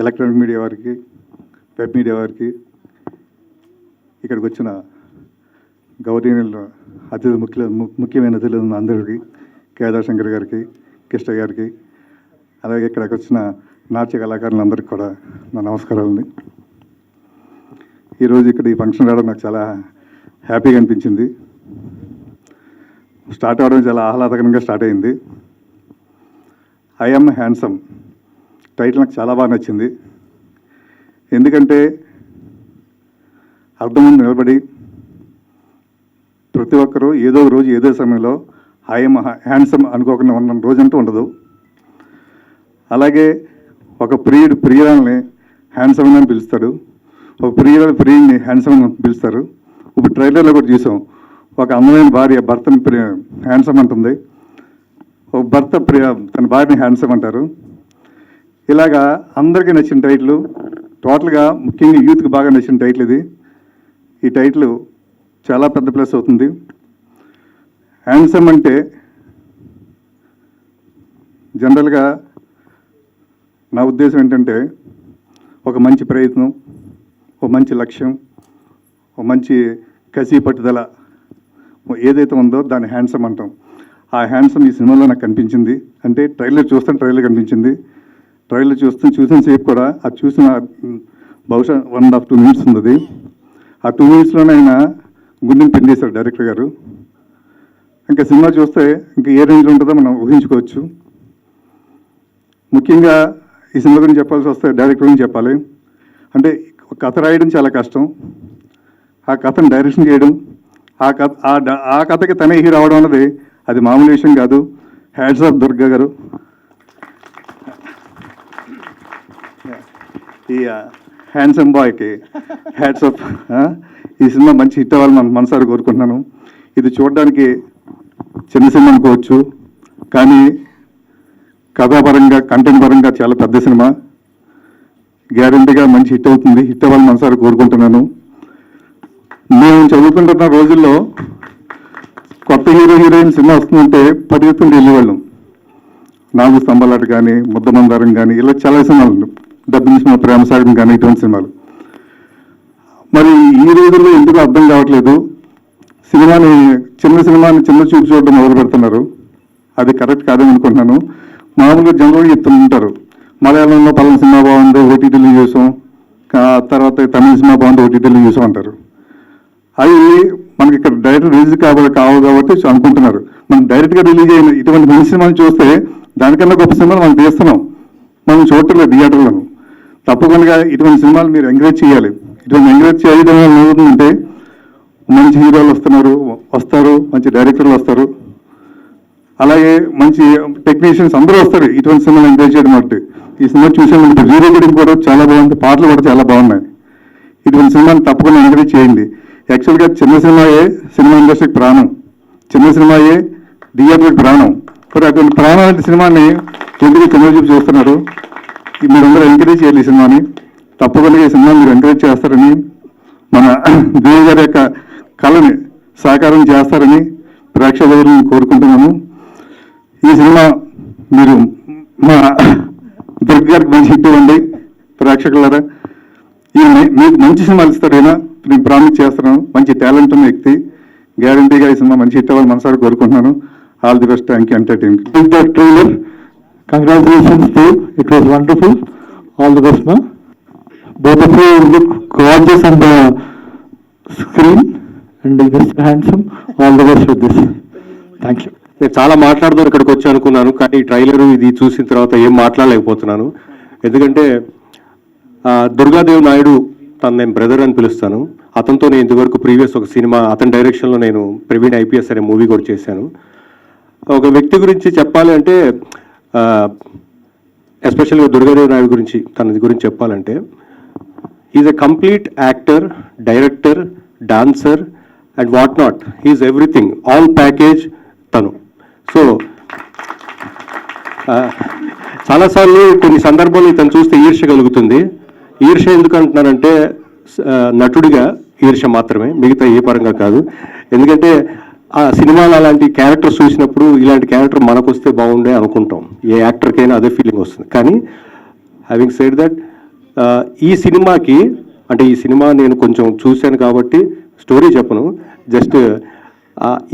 Electronic media వారికి, web media వారికి, ఇక్కడికి వచ్చిన గౌరవనీయులు అతిథి ముఖ్యమైన అతిథులు అందరికీ, కేదార్ శంకర్ గారికి, కృష్ణ గారికి, అలాగే ఇక్కడికి వచ్చిన నాట్య కళాకారులందరికీ కూడా నా నమస్కారాలండి. ఈరోజు ఇక్కడ ఈ ఫంక్షన్ రావడం నాకు చాలా హ్యాపీగా అనిపించింది. స్టార్ట్ అవ్వడం చాలా ఆహ్లాదకరంగా స్టార్ట్ అయింది. ఐ యామ్ హ్యాండ్సమ్ టైటిల్ నాకు చాలా బాగా నచ్చింది. ఎందుకంటే అర్థం ముందు నిలబడి ప్రతి ఒక్కరూ ఏదో రోజు ఏదో సమయంలో ఐఎమ్ హ్యాండ్సమ్ అనుకోకుండా ఉన్న రోజంటూ ఉండదు. అలాగే ఒక ప్రియురాల్ని హ్యాండ్సమ్ అని పిలుస్తాడు, ఒక ప్రియుని హ్యాండ్సమ్ అని పిలుస్తారు. ఇప్పుడు ట్రైలర్లో కూడా చూసాం, ఒక అందమైన భార్య భర్తని హ్యాండ్సమ్ అంటుంది, ఒక భర్త తన భార్యని హ్యాండ్సమ్ అంటారు. ఇలాగా అందరికీ నచ్చిన టైటిల్, టోటల్గా ముఖ్యంగా యూత్కి బాగా నచ్చిన టైటిల్ ఇది. ఈ టైటిల్ చాలా పెద్ద ప్లస్ అవుతుంది. హ్యాండ్సమ్ అంటే జనరల్గా నా ఉద్దేశం ఏంటంటే ఒక మంచి ప్రయత్నం, ఒక మంచి లక్ష్యం, ఒక మంచి కసి పట్టుదల ఏదైతే ఉందో దాన్ని హ్యాండ్సమ్ అంటాం. ఆ హ్యాండ్సమ్ ఈ సినిమాలో నాకు కనిపించింది. అంటే ట్రైలర్ ట్రైలర్ కనిపించింది. ట్రైలర్ చూసిన సేపు కూడా అది చూసిన బహుశా 1.5-2 minutes ఉంది. ఆ 2 minutesలోనే ఆయన గుండెని పిండేశారు డైరెక్టర్ గారు. ఇంకా సినిమా చూస్తే ఇంకా ఏ రేంజ్లో ఉంటుందో మనం ఊహించుకోవచ్చు. ముఖ్యంగా ఈ సినిమా గురించి చెప్పాల్సి వస్తే డైరెక్టర్ గురించి చెప్పాలి. అంటే కథ రాయడం చాలా కష్టం, ఆ కథను డైరెక్షన్ చేయడం, ఆ కథకి తనే హీరో అవడం అన్నది అది మామూలు విషయం కాదు. హ్యాట్స్ ఆఫ్ దుర్గా గారు. ఈ హ్యాండ్సమ్ బాయ్కి హ్యాట్స్ ఆఫ్. ఈ సినిమా మంచి హిట్ అవ్వాలని మనం మనసారి కోరుకుంటున్నాను. ఇది చూడడానికి చిన్న సినిమా అనుకోవచ్చు, కానీ కథాపరంగా కంటెంట్ పరంగా చాలా పెద్ద సినిమా. గ్యారంటీగా మంచి హిట్ అవుతుంది. హిట్ అవ్వాలని మనసారి కోరుకుంటున్నాను. మేము చదువుకుంటున్న రోజుల్లో కొత్త హీరోయిన్ సినిమా వస్తుందంటే పరిగెత్తుకుంటూ వెళ్ళేవాళ్ళం. నాగు స్తంభాలాట కానీ, ముద్దమందారం కానీ, ఇలా చాలా సినిమాలు, డబ్బింగ్ సినిమా, ప్రేమసాగరం కానీ, ఇటువంటి సినిమాలు. మరి ఈ రోజుల్లో ఎందుకు అర్థం కావట్లేదు, సినిమాని చిన్న చూపు చూడడం మొదలు పెడుతున్నారు. అది కరెక్ట్ కాదని అనుకుంటున్నాను. మామూలుగా జనరల్గా చెప్తుంటారు, మలయాళంలో పలానా సినిమా బాగుంది ఓటీటీలో చూసాం, తర్వాత తమిళ సినిమా బాగుంది ఓటీటీలో చూసాం అంటారు. అవి మనకి ఇక్కడ డైరెక్ట్ రిలీజ్ కావు కాబట్టి అనుకుంటున్నారు. మనం డైరెక్ట్గా రిలీజ్ అయిన ఇటువంటి మంచి సినిమాని చూస్తే దానికన్నా గొప్ప సినిమాలు మనం తీస్తున్నాం, మనం చూడట్లేదు థియేటర్లను. తప్పకుండా ఇటువంటి సినిమాలు మీరు ఎంకరేజ్ చేయాలి. ఇటువంటి ఎంకరేజ్ చేయడం వల్ల ఏమవుతుందంటే మంచి హీరోలు వస్తారు, మంచి డైరెక్టర్లు వస్తారు, అలాగే మంచి టెక్నీషియన్స్ అందరూ వస్తారు ఇటువంటి సినిమాలు ఎంకరేజ్ చేయడం. బట్టి ఈ సినిమా చూసాము, హీరో గురించి కూడా చాలా బాగుంది, పాటలు కూడా చాలా బాగున్నాయి. ఇటువంటి సినిమాని తప్పకుండా ఎంకరేజ్ చేయండి. యాక్చువల్గా చిన్న సినిమా ఇండస్ట్రీకి ప్రాణం, చిన్న సినిమాయే థియేటర్కి ప్రాణం. మరి అటువంటి ప్రాణం లాంటి సినిమాని ఎందుకు చిన్న చూపు చూస్తున్నారు? మీరందరూ ఎంకరేజ్ చేయాలి ఈ సినిమాని. తప్పకుండా ఈ సినిమాని మీరు ఎంకరేజ్ చేస్తారని, మన దేవి గారి యొక్క కళని సాకారం చేస్తారని ప్రేక్షకులను కోరుకుంటున్నాము. ఈ సినిమా మీరు మా దుర్గ గారికి మంచి హిట్ ఇవ్వండి ప్రేక్షకులారా. మీకు మంచి సినిమాలు ఇస్తారు, నేను ప్రామిస్ చేస్తున్నాను. మంచి టాలెంట్ ఉన్న వ్యక్తి, గ్యారంటీగా ఈ సినిమా మంచి హిట్ అవ్వాలి మనసారి కోరుకుంటున్నాను. All the best. Thank you entertainment. Trailer, congratulations to, it was wonderful. All the best. Both of you look gorgeous on the screen and just handsome. All the best with this. Thank you. నేను చాలా మాట్లాడదాం ఇక్కడికి వచ్చి అనుకున్నాను, కానీ ఈ trailer ఇది చూసిన తర్వాత ఏం మాట్లాడలేకపోతున్నాను. ఎందుకంటే దుర్గాదేవ్ నాయుడు, తను నేను బ్రదర్ అని పిలుస్తాను. అతనితో నేను ఇంతవరకు ప్రీవియస్ ఒక సినిమా అతని డైరెక్షన్లో నేను ప్రవీణ్ ఐపీఎస్ అనే మూవీ కూడా చేశాను. ఒక వ్యక్తి గురించి చెప్పాలి అంటే, ఎస్పెషల్గా దుర్గాదేవ్ నాయుడు గురించి, తన గురించి చెప్పాలంటే, is a complete actor, director, dancer and what not. Is everything, all package తను. సో చాలాసార్లు కొన్ని సందర్భాలు ఇతను చూస్తే ఈర్ష్య కలుగుతుంది. ఈర్ష్య ఎందుకు అంటున్నానంటే, నటుడిగా ఈర్ష్య మాత్రమే, మిగతా ఏ పరంగా కాదు. ఎందుకంటే ఆ సినిమాలో అలాంటి క్యారెక్టర్స్ చూసినప్పుడు ఇలాంటి క్యారెక్టర్ మనకు వస్తే బాగుండే అనుకుంటాం. ఏ యాక్టర్కైనా అదే ఫీలింగ్ వస్తుంది. కానీ హ్యావింగ్ సెడ్ దట్, ఈ సినిమాకి అంటే ఈ సినిమా నేను కొంచెం చూశాను కాబట్టి స్టోరీ చెప్పను, జస్ట్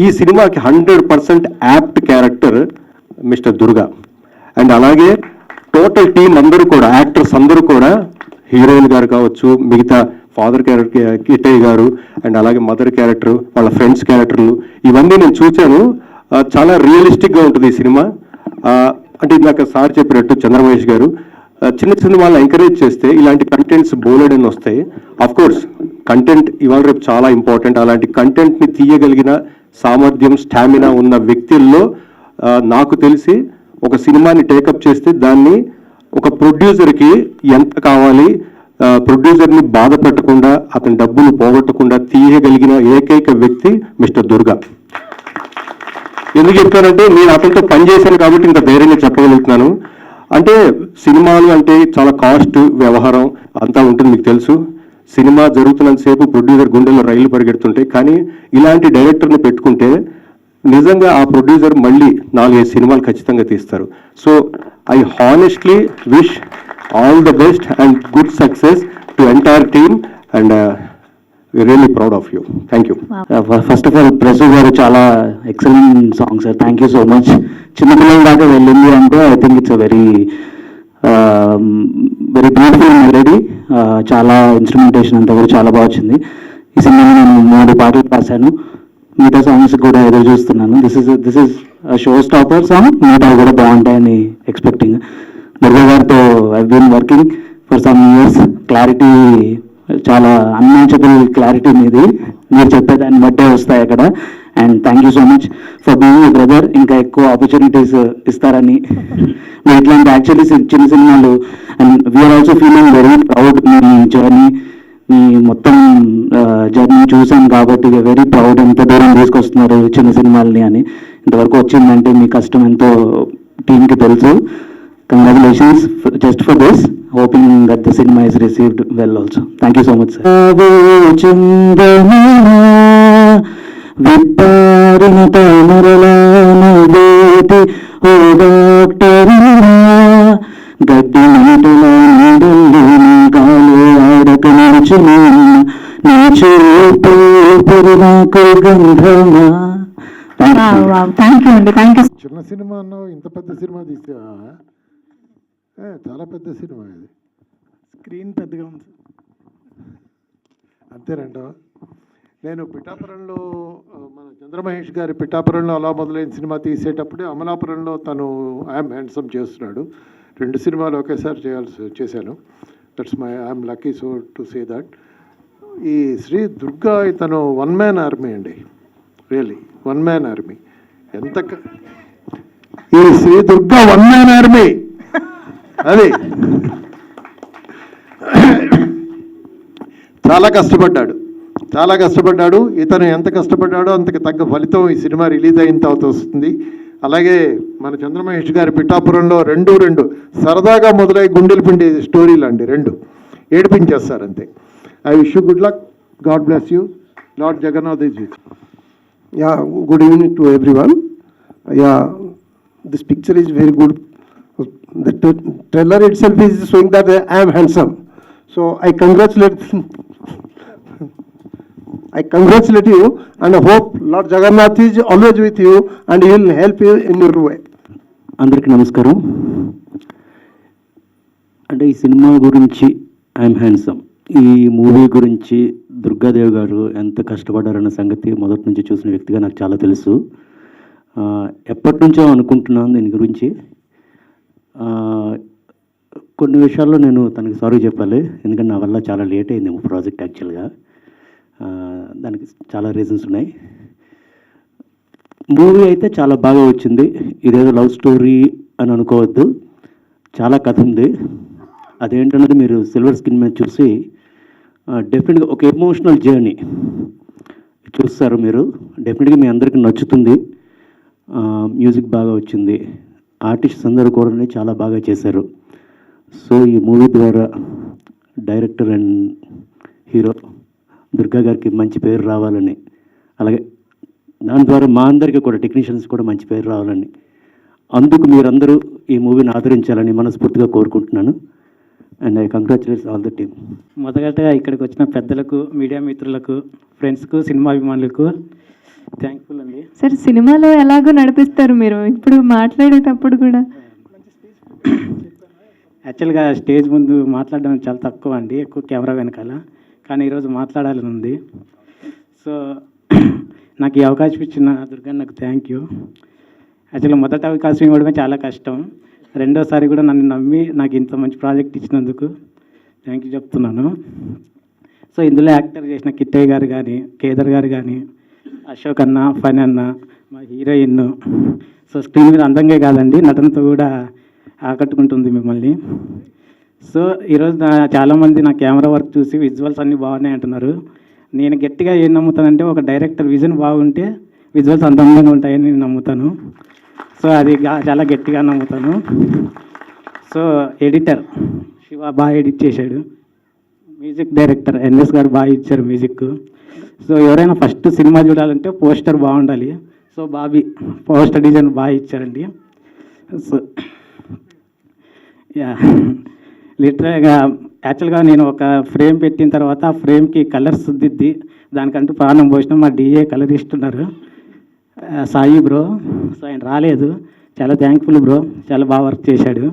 ఈ సినిమాకి 100% apt character mister Durga. And అలాగే టోటల్ టీం అందరూ కూడా, యాక్టర్స్ అందరూ కూడా, హీరోయిన్ గారు కావచ్చు, మిగతా ఫాదర్ క్యారెక్టర్ కిట్టయ్య గారు, అండ్ అలాగే మదర్ క్యారెక్టర్, వాళ్ళ ఫ్రెండ్స్ క్యారెక్టర్లు, ఇవన్నీ నేను చూశాను. చాలా రియలిస్టిక్గా ఉంటుంది ఈ సినిమా. అంటే ఇందాక సార్ చెప్పినట్టు చంద్రమహేష్ గారు చిన్న సినిమాలు ఎంకరేజ్ చేస్తే ఇలాంటి కంటెంట్స్ బోలెడ్ అని వస్తాయి. అఫ్ కోర్స్ కంటెంట్ ఇవాళ రేపు చాలా ఇంపార్టెంట్. అలాంటి కంటెంట్ని తీయగలిగిన సామర్థ్యం, స్టామినా ఉన్న వ్యక్తుల్లో నాకు తెలిసి ఒక సినిమాని టేకప్ చేస్తే దాన్ని ఒక ప్రొడ్యూసర్కి ఎంత కావాలి, ప్రొడ్యూసర్ని బాధ పెట్టకుండా, అతని డబ్బులు పోగొట్టకుండా తీయగలిగిన ఏకైక వ్యక్తి మిస్టర్ దుర్గా. ఎందుకు చెప్తానంటే నేను అతనితో పనిచేశాను కాబట్టి ఇంత ధైర్యంగా చెప్పగలుగుతున్నాను. అంటే సినిమాలు అంటే చాలా కాస్ట్, వ్యవహారం అంతా ఉంటుంది, మీకు తెలుసు. సినిమా జరుగుతున్నంతసేపు ప్రొడ్యూసర్ గుండెల్లో రైలు పరిగెడుతుంటాయి. కానీ ఇలాంటి డైరెక్టర్ని పెట్టుకుంటే నిజంగా ఆ ప్రొడ్యూసర్ మళ్ళీ 4-5 సినిమాలు ఖచ్చితంగా తీస్తారు. So I honestly wish all the best and good success to entire team and really proud of you. Thank you. First of all Prasu గారు చాలా excellent song sir, thank you so much. చిన్నపిల్లల దాకా వెళ్ళింది అంటే I think it's very very beautiful melody. చాలా instrumentation అంతా కూడా చాలా బాగా వచ్చింది. ఈ సినిమాని నేను 3 పాటలు రాశాను, మిగతా సాంగ్స్ కూడా ఎదురు చూస్తున్నాను. This is show stopper song, మిగతా కూడా బాగుంటాయని ఎక్స్పెక్టింగ్. దుర్గా గారితో I been working for some years. Clarity చాలా అన్మ్యాచబుల్ క్లారిటీ మీది, మీరు చెప్పేదాన్ని బట్టే వస్తాయి అక్కడ. And thank you so much for being brother. ఇంకా ఎక్కువ ఆపర్చునిటీస్ ఇస్తారని. మీరు ఇట్లాంటి యాక్చువల్లీ చిన్న సినిమాలు, and we are also feeling very proud. మీ జర్నీ, మీ మొత్తం జర్నీ చూసాను కాబట్టి వెరీ ప్రౌడ్. ఎంత దూరం తీసుకొస్తున్నారు చిన్న సినిమాలని అని. ఇంతవరకు వచ్చిందంటే మీ కష్టం ఎంతో టీంకి తెలుసు. Congratulations just for this. Hoping that the cinema is received well also. Thank you so much, sir. విప్పారిన తామరలాను వేటి ఓ డాక్టరునా, గడ్డి నీటిల నీడల్లి గాలి ఆడక నిలుచుని నీ చూపు నాకు గంధమా. థ్యాంక్ యూ అండి, థ్యాంక్ యూ. చిన్న సినిమా అన్నావు, ఇంత పెద్ద సినిమా తీస్తే చాలా పెద్ద సినిమా ఇది. స్క్రీన్ పెద్దగా ఉంది. అంతేనంటావా? నేను పిఠాపురంలో మన చంద్రమహేష్ గారి పిఠాపురంలో అలా మొదలైన సినిమా తీసేటప్పుడే అమలాపురంలో తను ఐఎమ్ హ్యాండ్సమ్ చేస్తున్నాడు. 2 సినిమాలు ఒకేసారి చేశాను. That's my I'm lucky so to say that. ఈ శ్రీ దుర్గా తను 1 మ్యాన్ ఆర్మీ అండి, రియలీ 1 మ్యాన్ ఆర్మీ. ఈ శ్రీ దుర్గా 1 మ్యాన్ ఆర్మీ అది. చాలా కష్టపడ్డాడు. ఇతను ఎంత కష్టపడ్డాడో అంతకు తగ్గ ఫలితం ఈ సినిమా రిలీజ్ అయిన తర్వాత వస్తుంది. అలాగే మన చంద్రమహేష్ గారి పిఠాపురంలో 2 సరదాగా మొదలై గుండెలు పిండి స్టోరీలు అండి, 2 ఏడిపించేస్తారు అంతే. I wish you good luck. God bless you. Lord Jagannath is with you. Yeah, good evening to everyone. Yeah, this picture is very good. The trailer itself is showing that I am handsome. So I congratulate you and I hope Lord Jagannath is always with you and he will help you in your way. అందరికీ నమస్కారం. అంటే ఈ cinema గురించి I'm handsome, ఈ movie గురించి దుర్గాదేవి గారు ఎంత కష్టపడ్డారన్న సంగతి మొదటి నుంచి చూసిన వ్యక్తిగా నాకు చాలా తెలుసు. ఎప్పటి నుంచో అనుకుంటున్నాను దీని గురించి. కొన్ని విషయాల్లో నేను తనకి సారీ చెప్పాలి, ఎందుకంటే నా వల్ల చాలా లేట్ అయింది ప్రాజెక్ట్ యాక్చువల్గా. దానికి చాలా రీజన్స్ ఉన్నాయి. మూవీ అయితే చాలా బాగా వచ్చింది. ఇదేదో లవ్ స్టోరీ అని అనుకోవద్దు, చాలా కథ ఉంది. అదేంటన్నది మీరు సిల్వర్ స్క్రీన్ మీద చూసి డెఫినెట్గా ఒక ఎమోషనల్ జర్నీ చూస్తారు మీరు. డెఫినెట్గా మీ అందరికీ నచ్చుతుంది. మ్యూజిక్ బాగా వచ్చింది, ఆర్టిస్ట్స్ అందరూ కూడా చాలా బాగా చేశారు. సో ఈ మూవీ ద్వారా డైరెక్టర్ అండ్ హీరో దుర్గా గారికి మంచి పేరు రావాలని, అలాగే దాని ద్వారా మా అందరికీ కూడా టెక్నీషియన్స్ కూడా మంచి పేరు రావాలని, అందుకు మీరందరూ ఈ మూవీని ఆదరించాలని మనస్ఫూర్తిగా కోరుకుంటున్నాను. And I congratulates all the team. మొదటగా ఇక్కడికి వచ్చిన పెద్దలకు, మీడియా మిత్రులకు, ఫ్రెండ్స్కు, సినిమా అభిమానులకు థ్యాంక్ఫుల్ అండి. సార్ సినిమాలో ఎలాగో నడిపిస్తారు మీరు, ఇప్పుడు మాట్లాడేటప్పుడు కూడా. యాక్చువల్గా స్టేజ్ ముందు మాట్లాడడం చాలా తక్కువ అండి, ఎక్కువ కెమెరా వెనకాల. కానీ ఈరోజు మాట్లాడాలని ఉంది. సో నాకు ఈ అవకాశం ఇచ్చిన దుర్గన్నకు థ్యాంక్ యూ. యాక్చువల్గా మొదటి అవకాశం ఇవ్వడమే చాలా కష్టం, రెండోసారి కూడా నన్ను నమ్మి నాకు ఇంత మంచి ప్రాజెక్ట్ ఇచ్చినందుకు థ్యాంక్ యూ చెప్తున్నాను. సో ఇందులో యాక్టర్ చేసిన కిట్టయ్య గారు కానీ, కేదర్ గారు కానీ, అశోక్ అన్న, ఫన్ అన్న, మా హీరోయిన్. సో స్క్రీన్ మీద అందంగా కాదండి, నటనతో కూడా ఆకట్టుకుంటుంది మిమ్మల్ని. సో ఈరోజు చాలామంది నా కెమెరా వర్క్ చూసి విజువల్స్ అన్నీ బాగున్నాయి అంటున్నారు. నేను గట్టిగా ఏం నమ్ముతానంటే, ఒక డైరెక్టర్ విజన్ బాగుంటే విజువల్స్ అందంగా ఉంటాయని నేను నమ్ముతాను. సో అది చాలా గట్టిగా నమ్ముతాను. సో ఎడిటర్ శివ బాగా ఎడిట్ చేశాడు, మ్యూజిక్ డైరెక్టర్ ఎన్ఎస్ గారు బాగా ఇచ్చారు మ్యూజిక్. సో ఎవరైనా ఫస్ట్ సినిమా చూడాలంటే పోస్టర్ బాగుండాలి. సో బాబీ పోస్టర్ డిజైన్ బాగా ఇచ్చారండి. సో యా, లిటరల్గా యాక్చువల్గా నేను ఒక ఫ్రేమ్ పెట్టిన తర్వాత ఆ ఫ్రేమ్కి కలర్స్ దిద్ది దానికంటూ ప్రాణం పోసిన మా డిఏ కలర్ ఇస్తున్నారు సాయి బ్రో. సో ఆయన రాలేదు, చాలా థ్యాంక్ఫుల్ బ్రో, చాలా బాగా వర్క్ చేశాడు.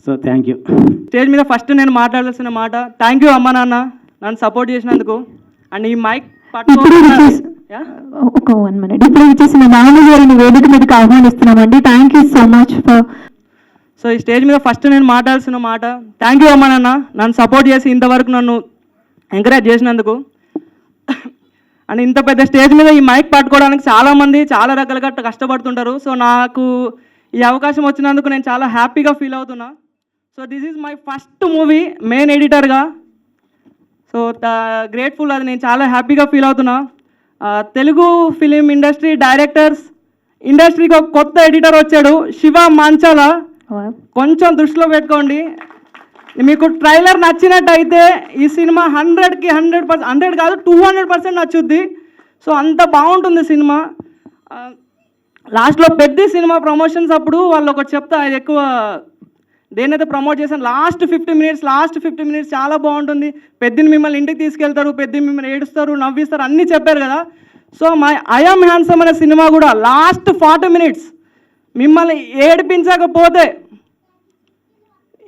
So thank you. స్టేజ్ మీద ఫస్ట్ నేను మాట్లాడాల్సిన మాట, థ్యాంక్ యూ అమ్మ నాన్న నన్ను సపోర్ట్ చేసినందుకు. అండ్ ఈ మైక్ ఇప్పుడు ఒక 1 minute, ఇప్పుడు వచ్చేసిన నాని గారిని వేదిక మీదకి ఆహ్వానిస్తున్నామండి. Thank you so much for. So ఈ స్టేజ్ మీద ఫస్ట్ నేను మాట్లాడాల్సిన మాట, థ్యాంక్ యూ అమ్మ నాన్న నన్ను సపోర్ట్ చేసి ఇంతవరకు నన్ను ఎంకరేజ్ చేసినందుకు. అండ్ ఇంత పెద్ద స్టేజ్ మీద ఈ మైక్ పట్టుకోవడానికి చాలామంది చాలా రకాలుగా కష్టపడుతుంటారు. సో నాకు ఈ అవకాశం వచ్చినందుకు నేను చాలా హ్యాపీగా ఫీల్ అవుతున్నా. So this is my first movie main ఎడిటర్గా. సో గ్రేట్ఫుల్, అది నేను చాలా హ్యాపీగా ఫీల్ అవుతున్నా. తెలుగు ఫిలిం ఇండస్ట్రీ డైరెక్టర్స్ ఇండస్ట్రీకి ఒక కొత్త ఎడిటర్ వచ్చాడు, శివ మంచాల. కొంచెం దృష్టిలో పెట్టుకోండి. మీకు ట్రైలర్ నచ్చినట్టయితే ఈ సినిమా 100కి 100%, 100 కాదు 200% నచ్చుద్ది. సో అంత బాగుంటుంది సినిమా. లాస్ట్లో పెద్ద సినిమా ప్రమోషన్స్ అప్పుడు వాళ్ళు ఒకటి చెప్తా, అది ఎక్కువ దేనైతే ప్రమోట్ చేశాను, లాస్ట్ 50 మినిట్స్ చాలా బాగుంటుంది. పెద్దని మిమ్మల్ని ఇంటికి తీసుకెళ్తారు, పెద్ద మిమ్మల్ని ఏడుస్తారు, నవ్విస్తారు, అన్నీ చెప్పారు కదా. సో ఐ యామ్ హ్యాండ్సమ్ అనే సినిమా కూడా లాస్ట్ 40 minutes మిమ్మల్ని ఏడిపించకపోతే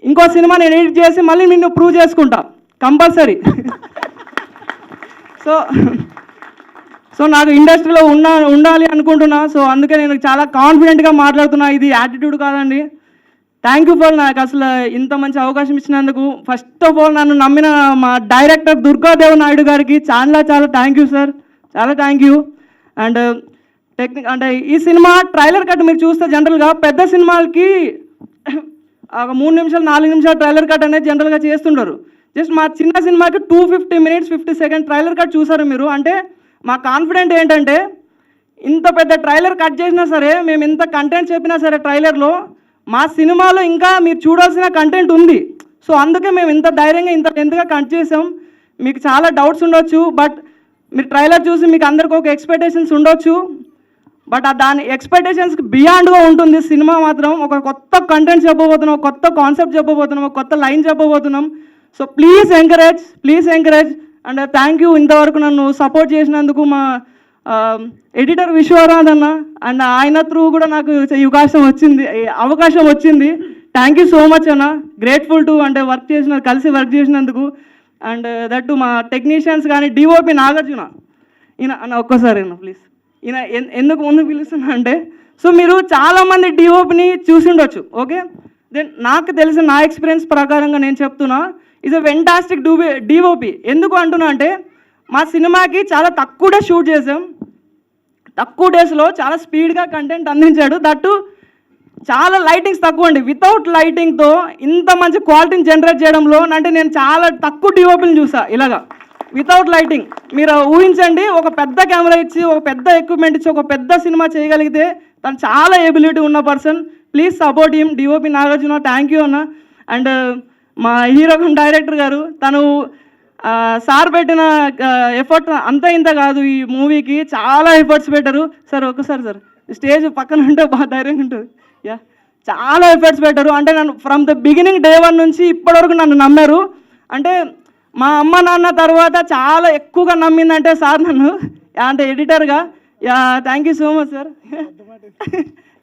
ఇంకో సినిమా నేను ఎడిట్ చేసి మళ్ళీ నిన్ను ప్రూవ్ చేసుకుంటా కంపల్సరీ. సో నాకు ఇండస్ట్రీలో ఉండాలి అనుకుంటున్నా. సో అందుకే నేను చాలా కాన్ఫిడెంట్గా మాట్లాడుతున్నా, ఇది యాటిట్యూడ్ కాదండి. థ్యాంక్ యూ ఫర్ నాకు అసలు ఇంత మంచి అవకాశం ఇచ్చినందుకు. ఫస్ట్ ఆఫ్ ఆల్ నన్ను నమ్మిన మా డైరెక్టర్ దుర్గాదేవ్ నాయుడు గారికి చాలా థ్యాంక్ యూ సార్, చాలా థ్యాంక్ యూ. అండ్ అంటే ఈ సినిమా ట్రైలర్ కట్ మీరు చూస్తే జనరల్గా పెద్ద సినిమాలకి 3 నిమిషాలు 4 నిమిషాలు ట్రైలర్ కట్ అనేది జనరల్గా చేస్తుంటారు. జస్ట్ మా చిన్న సినిమాకి 250 minutes 50 seconds ట్రైలర్ కట్ చూసారు మీరు. అంటే మా కాన్ఫిడెంట్ ఏంటంటే, ఇంత పెద్ద ట్రైలర్ కట్ చేసినా సరే, మేము ఇంత కంటెంట్ చెప్పినా సరే ట్రైలర్లో, మా సినిమాలో ఇంకా మీరు చూడాల్సిన కంటెంట్ ఉంది. సో అందుకే మేము ఇంత ధైర్యంగా ఇంత లెంత్గా కట్ చేసాం. మీకు చాలా డౌట్స్ ఉండొచ్చు, బట్ మీరు ట్రైలర్ చూసి మీకు అందరికీ ఒక ఎక్స్పెక్టేషన్స్ ఉండొచ్చు, బట్ దాని ఎక్స్పెక్టేషన్స్కి బియాండ్గా ఉంటుంది సినిమా మాత్రం. ఒక కొత్త కంటెంట్ చెప్పబోతున్నాం, ఒక కొత్త కాన్సెప్ట్ చెప్పబోతున్నాం, ఒక కొత్త లైన్ చెప్పబోతున్నాం. So please encourage and thank you ఇంతవరకు నన్ను సపోర్ట్ చేసినందుకు మా ఎడిటర్ విశ్వరాజ్ అన్న. అండ్ ఆయన త్రూ కూడా నాకు అవకాశం వచ్చింది. థ్యాంక్ యూ సో మచ్ అన్న, గ్రేట్ఫుల్ టు అంటే కలిసి వర్క్ చేసినందుకు. అండ్ దట్ మా టెక్నీషియన్స్ కానీ, డిఓపి నాగార్జున, ఈయన అన్న ఒక్కసారి అన్న ప్లీజ్. ఈయన ఎందుకు ముందు పిలుస్తున్నా అంటే, సో మీరు చాలామంది డిఓపిని చూసి ఉండొచ్చు, ఓకే. దెన్ నాకు తెలిసిన నా ఎక్స్పీరియన్స్ ప్రకారంగా నేను చెప్తున్నా, ఈజ్ అ ఫెంటాస్టిక్ డిఓపి. ఎందుకు అంటున్నా అంటే, మా సినిమాకి చాలా తక్కువ డేస్ షూట్ చేసాం, తక్కువ డేస్లో చాలా స్పీడ్గా కంటెంట్ అందించాడు. దట్టు చాలా లైటింగ్స్ తక్కువ అండి. వితౌట్ లైటింగ్తో ఇంత మంచి క్వాలిటీని జనరేట్ చేయడంలో అంటే నేను చాలా తక్కువ డిఓపిని చూసా ఇలాగా వితౌట్ లైటింగ్. మీరు ఊహించండి, ఒక పెద్ద కెమెరా ఇచ్చి, ఒక పెద్ద ఎక్విప్మెంట్ ఇచ్చి, ఒక పెద్ద సినిమా చేయగలిగితే తను చాలా ఎబిలిటీ ఉన్న person. Please support him, DOP Nagarjuna. Thank you అన్న. అండ్ మా హీరో డైరెక్టర్ గారు, తను సార్ పెట్టిన ఎఫర్ట్ అంత ఇంత కాదు, ఈ మూవీకి చాలా ఎఫర్ట్స్ పెట్టారు సార్. ఒకసారి సార్ స్టేజ్ పక్కన ఉంటే బాగా ధైర్యంగా ఉంటుంది. యా, చాలా ఎఫర్ట్స్ పెట్టారు. అంటే నన్ను ఫ్రమ్ ద బిగినింగ్ డే 1 నుంచి ఇప్పటివరకు నన్ను నమ్మారు. అంటే మా అమ్మ నాన్న తర్వాత చాలా ఎక్కువగా నమ్మిందంటే సార్ నన్ను, అంటే ఎడిటర్గా. Thank you so much sir,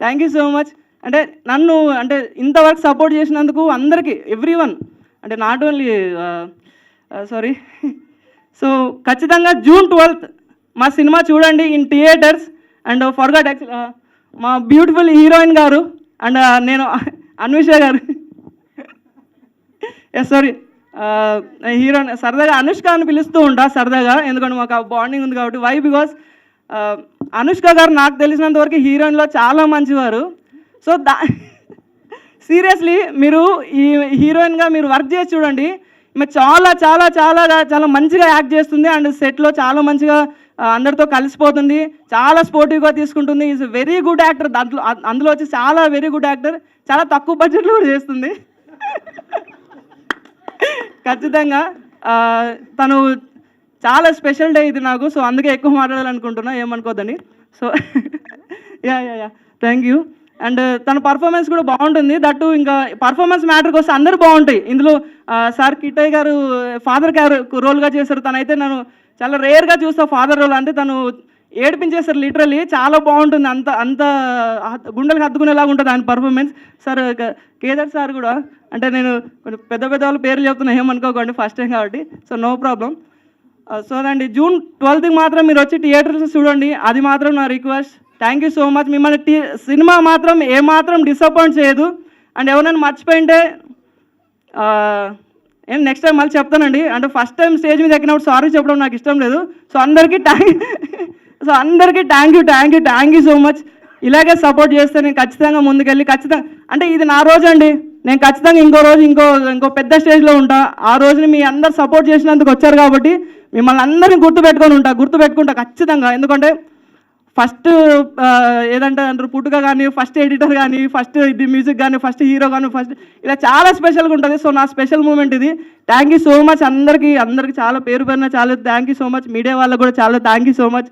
thank you so much. అంటే నన్ను అంటే ఇంతవరకు సపోర్ట్ చేసినందుకు అందరికీ, ఎవ్రీవన్, అంటే నాట్ ఓన్లీ సారీ. సో ఖచ్చితంగా June 12th మా సినిమా చూడండి in theaters. And forgot actual మా బ్యూటిఫుల్ హీరోయిన్ గారు అండ్ నేను అన్విష గారు, సారీ హీరోయిన్ సరదాగా అనుష్క అని పిలుస్తూ ఉంటా సరదాగా, ఎందుకంటే మాకు ఆ బాండింగ్ ఉంది కాబట్టి. వై బికాస్ అనుష్క గారు నాకు తెలిసినంత వరకు హీరోయిన్లో చాలా మంచివారు. సో సీరియస్లీ మీరు ఈ హీరోయిన్గా మీరు వర్క్ చేసి చూడండి. మీరు చాలా చాలా చాలా చాలా మంచిగా యాక్ట్ చేస్తుంది. అండ్ సెట్లో చాలా మంచిగా అందరితో కలిసిపోతుంది, చాలా స్పోర్టివ్గా తీసుకుంటుంది. Is very good actor. అందులో వచ్చి చాలా వెరీ గుడ్ యాక్టర్. చాలా తక్కువ బడ్జెట్లో కూడా చేస్తుంది. ఖచ్చితంగా తను చాలా స్పెషల్ డే ఇది నాకు. సో అందుకే ఎక్కువ మాట్లాడాలనుకుంటున్నా, ఏమనుకోద్దని. So ya thank you. And తన పర్ఫార్మెన్స్ కూడా బాగుంటుంది. దట్టు ఇంకా పర్ఫార్మెన్స్ మ్యాటర్కి వస్తే అందరూ బాగుంటాయి. ఇందులో సార్ కిట్టయ్య గారు ఫాదర్ రోల్గా చేశారు. తనైతే నేను చాలా రేర్గా చూస్తా ఫాదర్ రోల్. అంటే తను ఏడిపించేస్తారు లిటరలీ. చాలా బాగుంటుంది. అంత గుండెలకు హత్తుకునేలాగా ఉంటుంది ఆయన పర్ఫార్మెన్స్. సార్ కేదార్ సార్ కూడా, అంటే నేను కొంచెం పెద్ద వాళ్ళ పేర్లు చెప్తున్నా, ఏమనుకోకండి, ఫస్ట్ టైం కాబట్టి. So no problem. సో అండి June 12th మాత్రం మీరు వచ్చి థియేటర్స్ చూడండి, అది మాత్రం నా request. Thank you so much. మిమ్మల్ని సినిమా మాత్రం ఏమాత్రం డిసప్పాయింట్ చేయదు. అండ్ ఎవరైనా మర్చిపోయింటే నెక్స్ట్ టైం మళ్ళీ చెప్తానండి. అంటే ఫస్ట్ టైం స్టేజ్ మీద ఎక్కినప్పుడు సారీ చెప్పడం నాకు ఇష్టం లేదు. సో అందరికీ థ్యాంక్ యూ సో మచ్. ఇలాగే సపోర్ట్ చేస్తే నేను ఖచ్చితంగా ముందుకెళ్ళి ఖచ్చితంగా, అంటే ఇది నా రోజు అండి. నేను ఖచ్చితంగా ఇంకో రోజు ఇంకో పెద్ద స్టేజ్లో ఉంటా. ఆ రోజుని మీ అందరు సపోర్ట్ చేసినందుకు వచ్చారు కాబట్టి మిమ్మల్ని అందరినీ గుర్తుపెట్టుకుంటా ఖచ్చితంగా. ఎందుకంటే ఫస్ట్ ఏదంటే అంటారు పుట్టుక కానీ, ఫస్ట్ ఎడిటర్ కానీ, ఫస్ట్ ఇది మ్యూజిక్ కానీ, ఫస్ట్ హీరో కానీ, ఫస్ట్ ఇలా చాలా స్పెషల్గా ఉంటుంది. సో నా స్పెషల్ మూమెంట్ ఇది. థ్యాంక్ యూ సో మచ్ అందరికీ చాలా పేరు పేరున చాలా thank you so much. Media వాళ్ళకు కూడా చాలా thank you so much.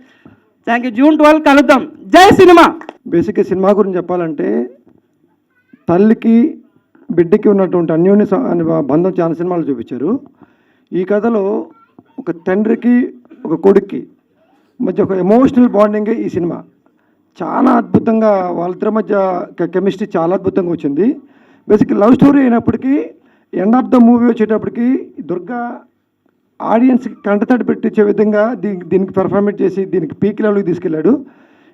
Thank you. June 12 కలుద్దాం. జై సినిమా. బేసిక్గా సినిమా గురించి చెప్పాలంటే తల్లికి బిడ్డకి ఉన్నటువంటి అన్యోన్య బంధం చాలా సినిమాలు చూపించారు. ఈ కథలో ఒక తండ్రికి ఒక కొడుక్కి మధ్య ఒక ఎమోషనల్ బాండింగ్ ఈ సినిమా. చాలా అద్భుతంగా వాళ్ళిద్దరి మధ్య కెమిస్ట్రీ చాలా అద్భుతంగా వచ్చింది. బేసిక్ లవ్ స్టోరీ అయినప్పటికీ ఎండ్ ఆఫ్ ద మూవీ వచ్చేటప్పటికి దుర్గా ఆడియన్స్కి కంటతడి పెట్టించే విధంగా దీనికి పెర్ఫార్మెన్స్ చేసి దీనికి పీక్ లెవెల్కి తీసుకెళ్ళాడు.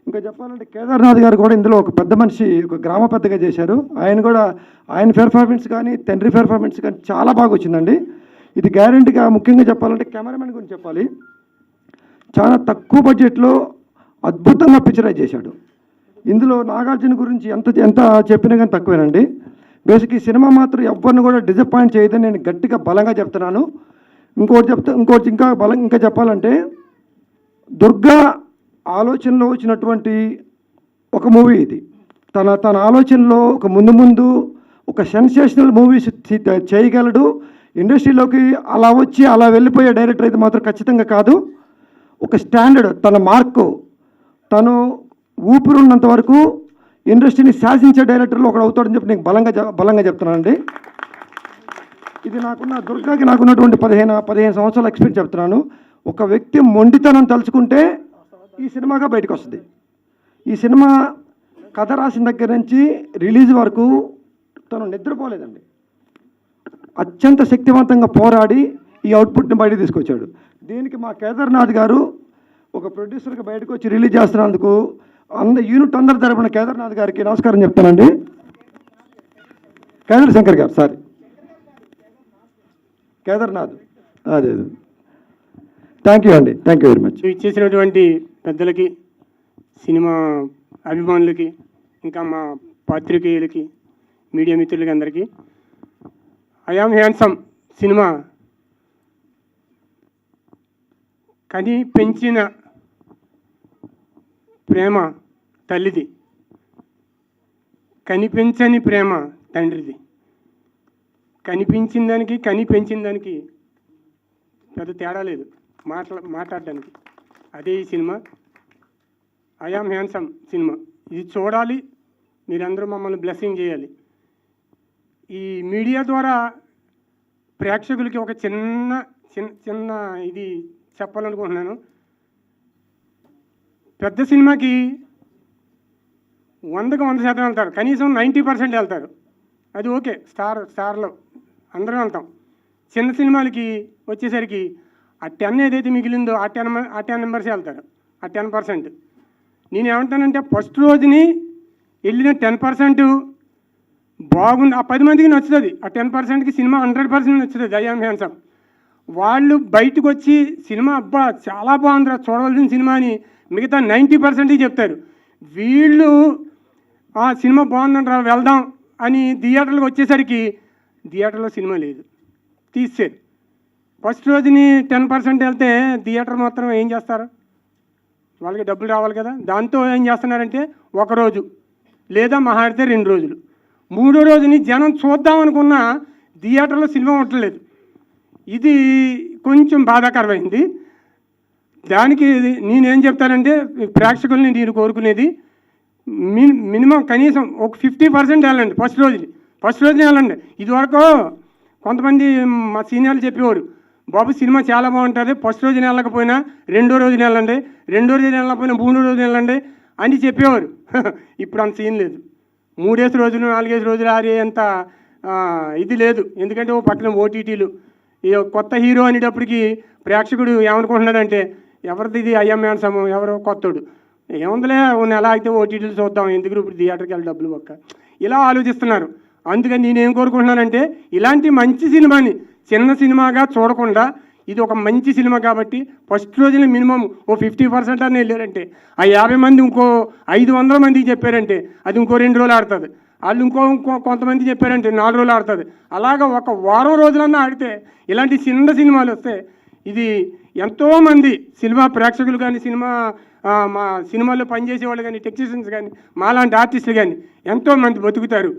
ఇంకా చెప్పాలంటే కేదార్నాథ్ గారు కూడా ఇందులో ఒక పెద్ద మనిషి, ఒక గ్రామ పెద్దగా చేశారు. ఆయన పెర్ఫార్మెన్స్ కానీ తండ్రి పెర్ఫార్మెన్స్ కానీ చాలా బాగా వచ్చిందండి. ఇది గ్యారెంటీగా. ముఖ్యంగా చెప్పాలంటే కెమెరామెన్ గురించి చెప్పాలి. చాలా తక్కువ బడ్జెట్లో అద్భుతంగా పిక్చరైజ్ చేశాడు. ఇందులో నాగార్జున గురించి ఎంత చెప్పినా కానీ తక్కువేనండి. బేసిక్ ఈ సినిమా మాత్రం ఎవరిని కూడా డిసప్పాయింట్ చేయదని నేను గట్టిగా బలంగా చెప్తున్నాను. ఇంకోటి ఇంకా చెప్పాలంటే దుర్గా ఆలోచనలో వచ్చినటువంటి ఒక మూవీ ఇది. తన ఆలోచనలో ఒక ముందు ఒక సెన్సేషనల్ మూవీస్ చేయగలడు. ఇండస్ట్రీలోకి అలా వచ్చి అలా వెళ్ళిపోయే డైరెక్టర్ అయితే మాత్రం ఖచ్చితంగా కాదు. ఒక స్టాండర్డ్, తన మార్కు, తను ఊపిరున్నంత వరకు ఇండస్ట్రీని శాసించే డైరెక్టర్లో ఒకడు అవుతాడని చెప్పి నేను బలంగా చెప్తున్నానండి. ఇది దుర్గాకి నాకున్నటువంటి 15 సంవత్సరాల ఎక్స్పీరియన్స్ చెప్తున్నాను. ఒక వ్యక్తి మొండితనం తలుచుకుంటే ఈ సినిమాగా బయటకు వస్తుంది. ఈ సినిమా కథ రాసిన దగ్గర నుంచి రిలీజ్ వరకు తను నిద్రపోలేదండి. అత్యంత శక్తివంతంగా పోరాడి ఈ అవుట్పుట్ని బయటకు తీసుకొచ్చాడు. దీనికి మా కేదార్నాథ్ గారు ఒక ప్రొడ్యూసర్గా బయటకు వచ్చి రిలీజ్ చేస్తున్నందుకు యూనిట్ అందరి తరపున కేదార్నాథ్ గారికి నమస్కారం చెప్తానండి. కేదార్ శంకర్ గారు, సారీ కేదార్నాథ్, అదే థ్యాంక్ యూ అండి. Thank you very much. ఇచ్చేసినటువంటి పెద్దలకి, సినిమా అభిమానులకి, ఇంకా మా పాత్రికేయులకి, మీడియా మిత్రులకి అందరికీ ఐ యామ్ హ్యాండ్సమ్ సినిమా కని పెంచిన ప్రేమ తల్లిది, కనిపించని ప్రేమ తండ్రిది. కనిపించిన దానికి పెంచిన దానికి పెద్ద తేడా లేదు మాట్లాడడానికి. అదే ఈ cinema I am handsome cinema. ఇది చూడాలి, మీరందరూ మమ్మల్ని బ్లెస్సింగ్ చేయాలి. ఈ మీడియా ద్వారా ప్రేక్షకులకి ఒక చిన్న చిన్న చిన్న ఇది చెప్పాలనుకుంటున్నాను. పెద్ద సినిమాకి 100కి 100% వెళ్తారు, కనీసం 90% వెళ్తారు, అది ఓకే. స్టార్లో అందరం వెళ్తాం. చిన్న సినిమాలకి వచ్చేసరికి ఆ 10 ఏదైతే మిగిలిందో ఆ 10 మెంబర్స్ వెళ్తారు, ఆ 10%. నేను ఏమంటానంటే ఫస్ట్ రోజుని వెళ్ళిన 10% బాగుంది, ఆ 10 మందికి నచ్చుతుంది, ఆ 10%కి సినిమా 100% నచ్చుతుంది. ఐ యామ్ హ్యాండ్సమ్ వాళ్ళు బయటకు వచ్చి సినిమా అబ్బా చాలా బాగుందిరా చూడవలసిన సినిమా అని మిగతా 90% చెప్తారు. వీళ్ళు ఆ సినిమా బాగుందంటారా వెళ్దాం అని థియేటర్లకు వచ్చేసరికి థియేటర్లో సినిమా లేదు, తీసేరు. ఫస్ట్ రోజుని 10% వెళ్తే థియేటర్ మాత్రం ఏం చేస్తారు, వాళ్ళకి డబ్బులు రావాలి కదా. దాంతో ఏం చేస్తున్నారంటే ఒకరోజు లేదా మహా అయితే 2 రోజులు, 3వ రోజుని జనం చూద్దాం అనుకున్న థియేటర్లో సినిమా ఉండలేదు. ఇది కొంచెం బాధాకరమైంది. దానికి నేనేం చెప్తానంటే ప్రేక్షకుల్ని నేను కోరుకునేది మినిమం కనీసం ఒక 50% వెళ్ళండి ఫస్ట్ రోజుని వెళ్ళండి. ఇదివరకు కొంతమంది మా సీనియర్లు చెప్పేవారు, బాబు సినిమా చాలా బాగుంటుంది, ఫస్ట్ రోజున వెళ్ళకపోయినా 2వ రోజున వెళ్ళండి, 2వ రోజున వెళ్ళకపోయినా 3వ రోజున వెళ్ళండి అని చెప్పేవారు. ఇప్పుడు అంత సీన్ లేదు. 3 రోజులు 4 రోజులు ఆరేంత ఇది లేదు. ఎందుకంటే ఓ పక్కన ఓటీటీలు, ఈ కొత్త హీరో అనేటప్పటికి ప్రేక్షకుడు ఏమనుకుంటున్నాడంటే ఎవరిది ఇది ఐ యామ్ హ్యాండ్సమ్, ఎవరో కొత్తడు, ఏముందిలే ఓ నెల అయితే ఓటీటీలు చూద్దాం, ఎందుకు ఇప్పుడు థియేటర్కి వెళ్ళి డబ్బులు పక్క, ఇలా ఆలోచిస్తున్నారు. అందుకని నేనేం కోరుకుంటున్నానంటే ఇలాంటి మంచి సినిమాని చిన్న సినిమాగా చూడకుండా ఇది ఒక మంచి సినిమా కాబట్టి ఫస్ట్ రోజున మినిమం ఓ 50% అని వెళ్ళారంటే ఆ 50 మంది ఇంకో 500 మందికి చెప్పారంటే అది ఇంకో 2 రోజులు ఆడుతుంది. వాళ్ళు ఇంకో కొంతమంది చెప్పారంటే 4 రోజులు ఆడుతుంది. అలాగా ఒక వారం రోజులన్నా ఆడితే ఇలాంటి చిన్న సినిమాలు వస్తే ఇది ఎంతోమంది సినిమా ప్రేక్షకులు కానీ మా సినిమాల్లో పనిచేసే వాళ్ళు కానీ టెక్నీషియన్స్ కానీ మాలాంటి ఆర్టిస్టులు కానీ ఎంతోమంది బతుకుతారు.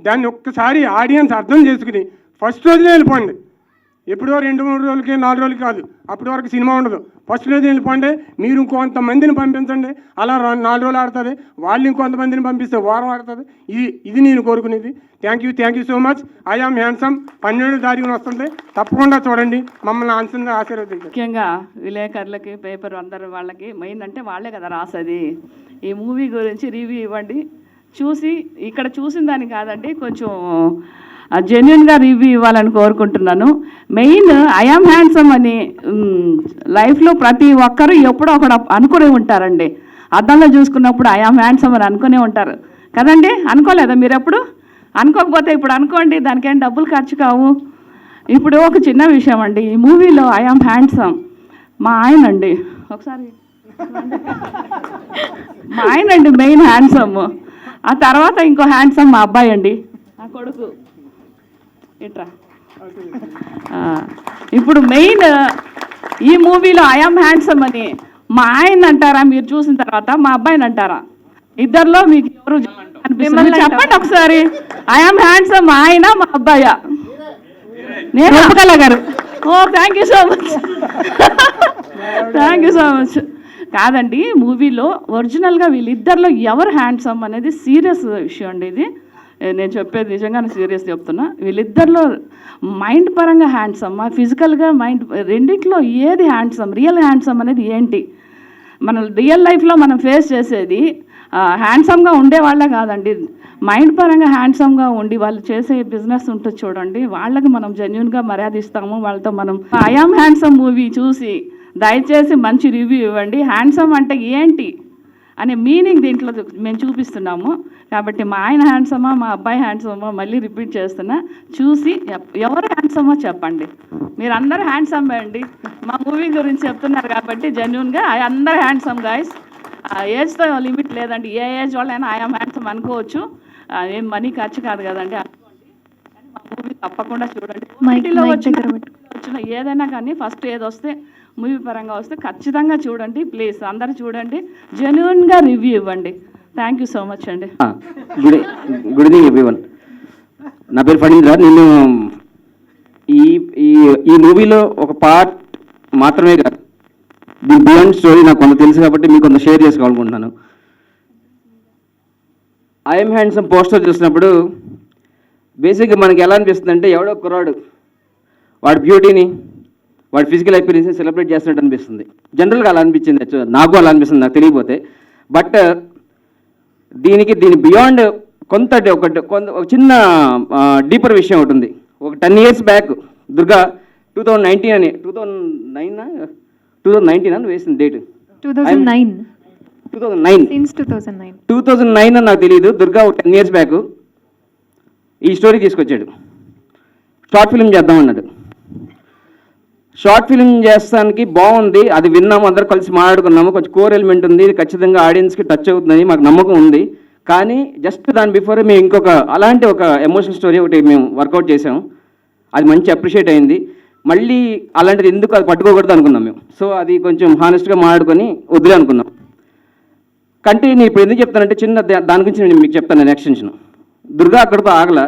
దాన్ని ఒక్కసారి ఆడియన్స్ అర్థం చేసుకుని ఫస్ట్ రోజునే వెళ్ళిపోండి. ఎప్పుడో 2-3 రోజులకి 4 రోజులకి కాదు, అప్పటి వరకు సినిమా ఉండదు. ఫస్ట్ రోజు వెళ్ళిపోండి. మీరు ఇంకొంతమందిని పంపించండి, అలా 4 రోజులు ఆడుతుంది. వాళ్ళు ఇంకొంతమందిని పంపిస్తే వారం ఆడుతుంది. ఇది నేను కోరుకునేది. Thank you so much. I am handsome 12వ తారీఖున వస్తుంది, తప్పకుండా చూడండి, మమ్మల్ని అంచనా ఆశీర్వదించండి. ముఖ్యంగా విలేకరులకి, పేపర్ అందరు వాళ్ళకి మెయిన్ అంటే వాళ్ళే కదా రాసేది. ఈ మూవీ గురించి రివ్యూ ఇవ్వండి, చూసి ఇక్కడ చూసిన దాన్ని కాదండి కొంచెం జెన్యున్గా రివ్యూ ఇవ్వాలని కోరుకుంటున్నాను. మెయిన్ ఐ యామ్ హ్యాండ్సమ్ అని లైఫ్లో ప్రతి ఒక్కరు ఎప్పుడో ఒకడు అనుకునే ఉంటారండి. అద్దంలో చూసుకున్నప్పుడు ఐ యామ్ హ్యాండ్సమ్ అని అనుకునే ఉంటారు కదండి. అనుకోలేదా మీరు ఎప్పుడు? అనుకోకపోతే ఇప్పుడు అనుకోండి, దానికేం డబ్బులు ఖర్చు కావు. ఇప్పుడు ఒక చిన్న విషయం అండి, ఈ మూవీలో ఐ యామ్ హ్యాండ్సమ్ మా ఆయన అండి, ఒకసారి మా ఆయన అండి మెయిన్ హ్యాండ్సమ్. ఆ తర్వాత ఇంకో హ్యాండ్సమ్ మా అబ్బాయి అండి, నా కొడుకు. ఇట్రా ఇప్పుడు మెయిన్ ఈ మూవీలో ఐ యామ్ హ్యాండ్సమ్ అని మా ఆయన అంటారా మీరు చూసిన తర్వాత, మా అబ్బాయిని అంటారా? ఇద్దరిలో మీకు ఎవరు అనిపిస్తుంది చెప్పండి ఒకసారి. ఐ యామ్ హ్యాండ్సమ్ మా ఆయన మా అబ్బాయా? నేను గారు. ఓ థ్యాంక్ యూ సో మచ్. కాదండి, మూవీలో ఒరిజినల్గా వీళ్ళిద్దరిలో ఎవరు హ్యాండ్సమ్ అనేది సీరియస్ విషయం అండి. ఇది నేను చెప్పేది నిజంగానే సీరియస్ చెప్తున్నా. వీళ్ళిద్దరిలో మైండ్ పరంగా హ్యాండ్సమ్, ఫిజికల్గా మైండ్ రెండిట్లో ఏది హ్యాండ్సమ్, రియల్ హ్యాండ్సమ్ అనేది ఏంటి? మన రియల్ లైఫ్లో మనం ఫేస్ చేసేది హ్యాండ్సమ్గా ఉండేవాళ్ళే కాదండి, మైండ్ పరంగా హ్యాండ్సమ్గా ఉండి వాళ్ళు చేసే బిజినెస్ ఉంటుంది చూడండి, వాళ్ళకి మనం జెన్యున్గా మర్యాద ఇస్తాము. వాళ్ళతో మనం ఐ యామ్ హ్యాండ్సమ్ మూవీ చూసి దయచేసి మంచి రివ్యూ ఇవ్వండి. హ్యాండ్సమ్ అంటే ఏంటి అనే మీనింగ్ దీంట్లో మేము చూపిస్తున్నాము. కాబట్టి మా ఆయన హ్యాండ్సమా మా అబ్బాయి హ్యాండ్సమా మళ్ళీ రిపీట్ చేస్తున్నా, చూసి ఎవరు హ్యాండ్సమో చెప్పండి. మీరు అందరూ హ్యాండ్సమ్ అండి, మా మూవీ గురించి చెప్తున్నారు కాబట్టి జెన్యున్గా అందరూ హ్యాండ్సమ్ గాయస్. ఏజ్తో లిమిట్ లేదండి, ఏ ఏజ్ వాళ్ళైనా ఐ యామ్ హ్యాండ్సమ్ అనుకోవచ్చు. ఏం మనీ ఖర్చు కాదు కదండి, అనుకోండి. కానీ మా మూవీ తప్పకుండా చూడండి. మైటీలో వచ్చిన ఏదైనా కానీ ఫస్ట్ ఏది వస్తే మూవీ పరంగా వస్తే ఖచ్చితంగా చూడండి ప్లీజ్, అందరూ చూడండి, జెన్యున్గా రివ్యూ ఇవ్వండి. థ్యాంక్ యూ సో మచ్ అండి. Good evening everyone. నా పేరు ఫణీంద్ర. నేను ఈ మూవీలో ఒక పార్ట్ మాత్రమే కాదు, దీని బియాండ్ స్టోరీ నాకు కొంత తెలుసు కాబట్టి మీకు కొంత షేర్ చేసుకోవాలనుకుంటున్నాను. ఐఎమ్ హ్యాండ్సమ్ పోస్టర్ చూసినప్పుడు బేసిక్గా మనకి ఎలా అనిపిస్తుంది అంటే ఎవడో కుర్రాడు వాడి బ్యూటీని వాడి ఫిజికల్ అపీరెన్స్ సెలబ్రేట్ చేస్తున్నట్టు అనిపిస్తుంది. జనరల్గా అలా అనిపించింది, నాకు అలా అనిపిస్తుంది, నాకు తెలియకపోతే. బట్ దీని బియాండ్ ఒక చిన్న డీపర్ విషయం ఒకటి ఉంది. ఒక 10 years బ్యాక్ దుర్గా 2019 అని 2019 అని వేసింది డేట్. 2009 అని నాకు తెలియదు. దుర్గా ఒక 10 years బ్యాక్ ఈ స్టోరీ తీసుకొచ్చాడు. షార్ట్ ఫిల్మ్ చేద్దామన్నాడు. షార్ట్ ఫిల్మ్ చేస్తానికి బాగుంది, అది విన్నాము, అందరూ కలిసి మాట్లాడుకున్నాము, కొంచెం కోర్ ఎలిమెంట్ ఉంది, ఇది ఖచ్చితంగా ఆడియన్స్కి టచ్ అవుతుందని మాకు నమ్మకం ఉంది. కానీ జస్ట్ దాని బిఫోర్ మేము ఇంకొక అలాంటి ఒక ఎమోషనల్ స్టోరీ ఒకటి మేము వర్కౌట్ చేసాము. అది మంచి అప్రిషియేట్ అయింది. మళ్ళీ అలాంటిది ఎందుకు అది పట్టుకోకూడదు అనుకున్నాం మేము. సో అది కొంచెం హానెస్ట్గా మాట్లాడుకొని వదిలే అనుకున్నాం. కంటే నేను ఇప్పుడు ఎందుకు చెప్తానంటే చిన్న దాని గురించి నేను మీకు చెప్తాను. నేను ఎక్స్టెన్షన్ దుర్గా అక్కడితో ఆగల.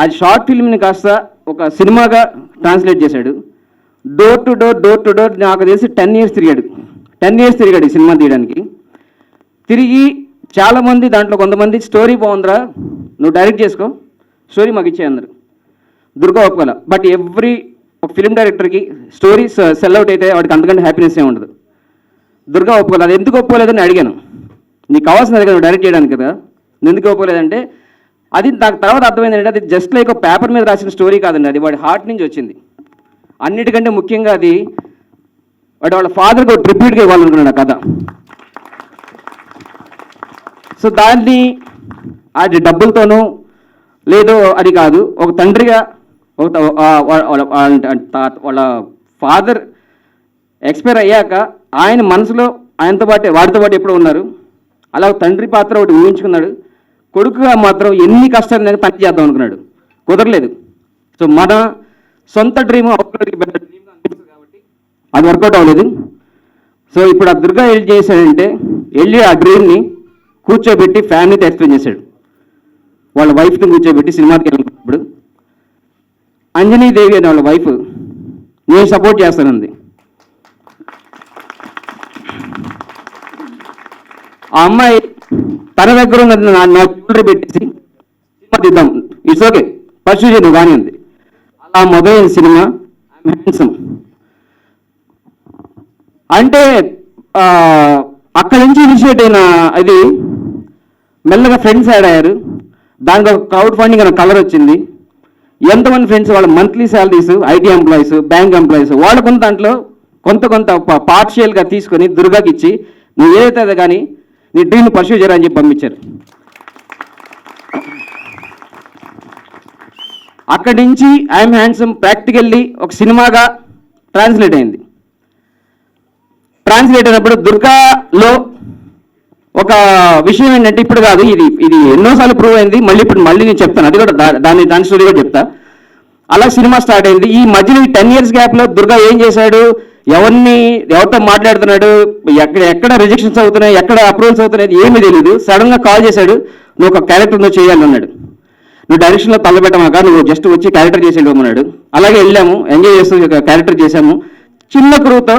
అది షార్ట్ ఫిల్మ్ని కాస్త ఒక సినిమాగా ట్రాన్స్లేట్ చేశాడు. డోర్ టు డోర్ నాకు తెలిసి 10 years తిరిగాడు. 10 years తిరిగాడు ఈ సినిమా తీయడానికి. తిరిగి చాలామంది దాంట్లో కొంతమంది స్టోరీ బాగుందిరా, నువ్వు డైరెక్ట్ చేసుకో, స్టోరీ మాకు ఇచ్చే అందరు. దుర్గా ఒప్పుకోలే. బట్ ఒక ఫిల్మ్ డైరెక్టర్కి స్టోరీ సెల్ అవుట్ అయితే వాడికి అంతకంటే హ్యాపీనెస్ ఏమి ఉండదు. దుర్గా ఒప్పుకోలేదు. అది ఎందుకు ఒప్పుకోలేదని అడిగాను. నీకు కావాల్సింది కదా డైరెక్ట్ చేయడానికి కదా, ఎందుకు ఒప్పుకోలేదంటే అది నాకు తర్వాత అర్థమైంది అంటే అది జస్ట్ లైక్ ఒక పేపర్ మీద రాసిన స్టోరీ కాదండి, అది వాడి హార్ట్ నుంచి వచ్చింది. అన్నిటికంటే ముఖ్యంగా అది వాళ్ళ ఫాదర్కి ఒక ట్రిబ్యూట్గా ఇవ్వాలనుకున్నాడు ఆ కథ. సో దాన్ని అది డబ్బులతోనూ లేదో అది కాదు, ఒక తండ్రిగా వాళ్ళ ఫాదర్ ఎక్స్పైర్ అయ్యాక ఆయన మనసులో ఆయనతో పాటు వాడితో పాటు ఎప్పుడో ఉన్నారు. అలా తండ్రి పాత్ర ఒకటి ఊహించుకున్నాడు. కొడుకుగా మాత్రం ఎన్ని కష్టాలు తను చేద్దాం అనుకున్నాడు, కుదరలేదు. సో మన సొంత డ్రీమ్ కాబట్టి అది వర్కౌట్ అవ్వలేదు. సో ఇప్పుడు ఆ దుర్గా ఏం చేశాడంటే వెళ్ళి ఆ డ్రీమ్ని కూర్చోబెట్టి ఫ్యామిలీతో ఎక్స్ప్లెయిన్ చేశాడు. వాళ్ళ వైఫ్తో కూర్చోబెట్టి సినిమాకి వెళ్ళినప్పుడు అంజనీదేవి అనే వాళ్ళ వైఫ్ నేను సపోర్ట్ చేస్తానంది. ఆ అమ్మాయి తన దగ్గర ఉన్న నా జ్యువెలరీ పెట్టేసి సినిమా తీద్దాం, ఇట్స్ ఓకే పర్సూ చేయను కానీ ఉంది. అలా మొదలైన సినిమా హ్యాండ్సమ్. అంటే అక్కడి నుంచి ఇనిషియేట్ అయిన అది మెల్లగా ఫ్రెండ్స్ యాడ్ అయ్యారు. దానికి ఒక క్రౌడ్ ఫండింగ్ అనే కలర్ వచ్చింది. ఎంతమంది ఫ్రెండ్స్ వాళ్ళ monthly salaries, IT employees, bank employees వాళ్ళకున్న దాంట్లో కొంత పార్షియల్గా తీసుకొని దుర్గాకి ఇచ్చి నువ్వు ఏదైతే అదే కానీ నీ డ్రీమ్ పర్సూ చేయరా అని చెప్పి పంపించారు. అక్కడి నుంచి ఐఎమ్ హ్యాండ్సమ్ ప్రాక్టికల్లీ ఒక సినిమాగా ట్రాన్స్లేట్ అయింది. ట్రాన్స్లేట్ అయినప్పుడు దుర్గాలో ఒక విషయం ఏంటంటే ఇప్పుడు కాదు, ఇది ఎన్నోసార్లు ప్రూవ్ అయింది. మళ్ళీ నేను చెప్తాను, అది కూడా దాని స్టోరీ కూడా చెప్తా. అలా సినిమా స్టార్ట్ అయింది. ఈ మధ్యలో ఈ 10 years గ్యాప్లో దుర్గా ఏం చేశాడు, ఎవరితో మాట్లాడుతున్నాడు, ఎక్కడ రిజెక్షన్స్ అవుతున్నాయి, ఎక్కడ అప్రూవల్స్ అవుతున్నాయి ఏమీ తెలియదు. సడన్గా కాల్ చేశాడు, నువ్వు ఒక క్యారెక్టర్ నువ్వు చేయాలన్నాడు. నువ్వు డైరెక్షన్లో తల్లబెట్టమాక, నువ్వు జస్ట్ వచ్చి క్యారెక్టర్ చేసేడు అన్నాడు. అలాగే వెళ్ళాము, ఎంజాయ్ చేస్తూ క్యారెక్టర్ చేశాము. చిన్న క్రూతో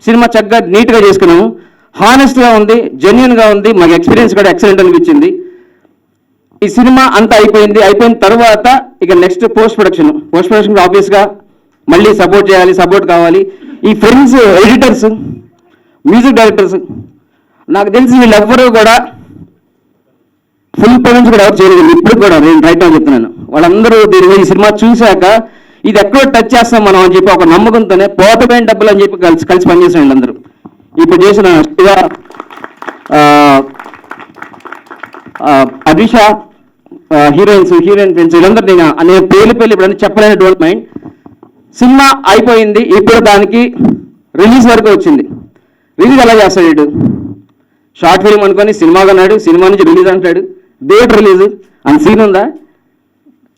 సినిమా చక్కగా నీట్గా చేసుకున్నాము. హానెస్ట్గా ఉంది, జెన్యున్గా ఉంది, మాకు ఎక్స్పీరియన్స్ కూడా ఎక్సలెంట్ అనిపించింది. ఈ సినిమా అంతా అయిపోయిన తర్వాత ఇక నెక్స్ట్ పోస్ట్ ప్రొడక్షన్ ఆబ్వియస్గా మళ్ళీ సపోర్ట్ చేయాలి, సపోర్ట్ కావాలి. ఈ ఫ్రెండ్స్, ఎడిటర్స్, మ్యూజిక్ డైరెక్టర్స్, నాకు తెలిసి వీళ్ళెవ్వరూ కూడా ఫుల్ పేమెంట్స్ కూడా ఎవరు చేయలేదు ఇప్పుడు కూడా. నేను రైట్ అని చెప్తున్నాను. వాళ్ళందరూ ఈ సినిమా చూశాక ఇది ఎక్కడో టచ్ చేస్తాం మనం అని చెప్పి ఒక నమ్మకంతోనే పోతపోయిన డబ్బులు అని చెప్పి కలిసి పనిచేసిన వీళ్ళందరూ. ఇప్పుడు చేసిన శివ, అభిష, హీరోయిన్ ఫ్రెండ్స్ వీళ్ళందరూ నేను పేర్లు ఇప్పుడు అన్నీ చెప్పలేని డోంట్ మైండ్. సినిమా అయిపోయింది, ఇప్పుడు దానికి రిలీజ్ వరకు వచ్చింది. రిలీజ్ ఎలా చేస్తాడు వీడు? షార్ట్ ఫిల్మ్ అనుకొని సినిమా కొన్నాడు, సినిమా నుంచి రిలీజ్ అంటాడు. డేట్ రిలీజ్ అని సీన్ ఉందా?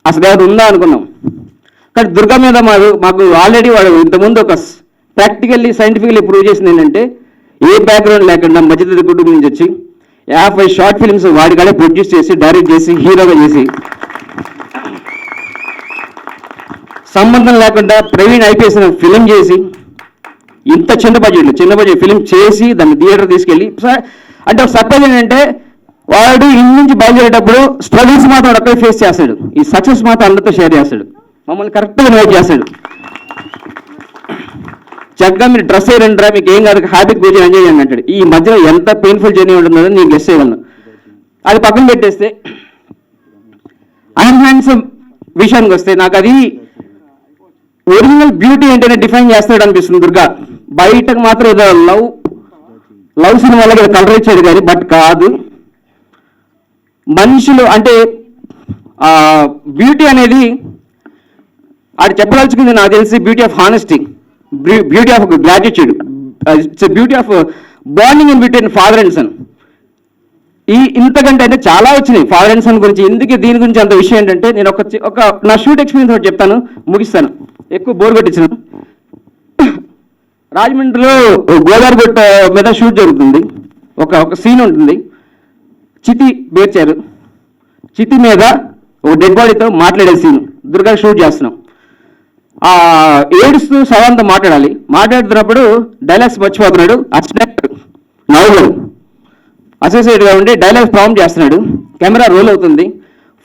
అసలు అది ఉందా అనుకున్నాం. కానీ దుర్గా మీద మాకు ఆల్రెడీ వాడు ఇంతకుముందు ఒక ప్రాక్టికల్లీ సైంటిఫికల్లీ ప్రూవ్ చేసింది ఏంటంటే ఏ బ్యాక్గ్రౌండ్ లేకుండా మధ్యతరగతి కుటుంబం నుంచి వచ్చి 50 షార్ట్ ఫిల్మ్స్ వాడికాడే ప్రొడ్యూస్ చేసి, డైరెక్ట్ చేసి, హీరోగా చేసి, సంబంధం లేకుండా ప్రవీణ్ ఐపీఎస్ ఫిలిం చేసి, ఇంత చిన్న బడ్జెట్ ఫిలిం చేసి దాన్ని థియేటర్ తీసుకెళ్ళి అంటే ఒక సర్ప్రైజ్ ఏంటంటే వాడు ఇంటి నుంచి బయలుదేరేటప్పుడు స్ట్రగుల్స్ మాత్రం ఒక్కడే ఫేస్ చేస్తాడు, ఈ సక్సెస్ మాత్రం అందరితో షేర్ చేస్తాడు, మమ్మల్ని కరెక్ట్గా ఇన్వైట్ చేస్తాడు. చక్కగా మీరు డ్రెస్ అయ్యారంటారా, మీకు ఏం కాదు, హ్యాపీగా కూర్చొని ఎంజాయ్ చేయండి అంటాడు. ఈ మధ్యలో ఎంత పెయిన్ఫుల్ జర్నీ ఉంటుందో నేను గెస్ చేయగలను. అది పక్కన పెట్టేస్తే ఐఎమ్ హ్యాండ్సమ్ విషయానికి వస్తే నాకు అది ఒరిజినల్ బ్యూటీ ఏంటనే డిఫైన్ చేస్తాడు అనిపిస్తుంది దుర్గా. బయటకు మాత్రం ఏదో లవ్ సినిమాలకి ఏదో కలర్ ఇచ్చాడు కానీ బట్ కాదు. మనుషులు అంటే బ్యూటీ అనేది అది చెప్పదలుచుకుంది నాకు తెలిసి beauty of honesty, beauty of gratitude, it's beauty of bonding in between father and son. ఇంతకంటే అంటే చాలా వచ్చినాయి ఫాదర్ అండ్ సన్ గురించి. ఎందుకు దీని గురించి అంత విషయం ఏంటంటే నేను ఒక నా షూట్ ఎక్స్పీరియన్స్ ఒకటి చెప్తాను, ముగిస్తాను. ఎక్కువ బోర్ కొట్టించాను. రాజమండ్రిలో గోదావరి గుట్ట మీద షూట్ జరుగుతుంది. ఒక సీన్ ఉంటుంది, చితి పేర్చారు, చితి మీద ఒక డెడ్ బాడీతో మాట్లాడే సీన్ దుర్గా షూట్ చేస్తున్నాం. ఏడుస్తూ సవాంతో మాట్లాడుతున్నప్పుడు డైలాగ్స్ మర్చిపోతున్నాడు. అసిస్టెంట్ నవ్వులు అసోసియేట్గా ఉండి డైలాగ్స్ ప్రాంప్ట్ చేస్తున్నాడు. కెమెరా రోల్ అవుతుంది,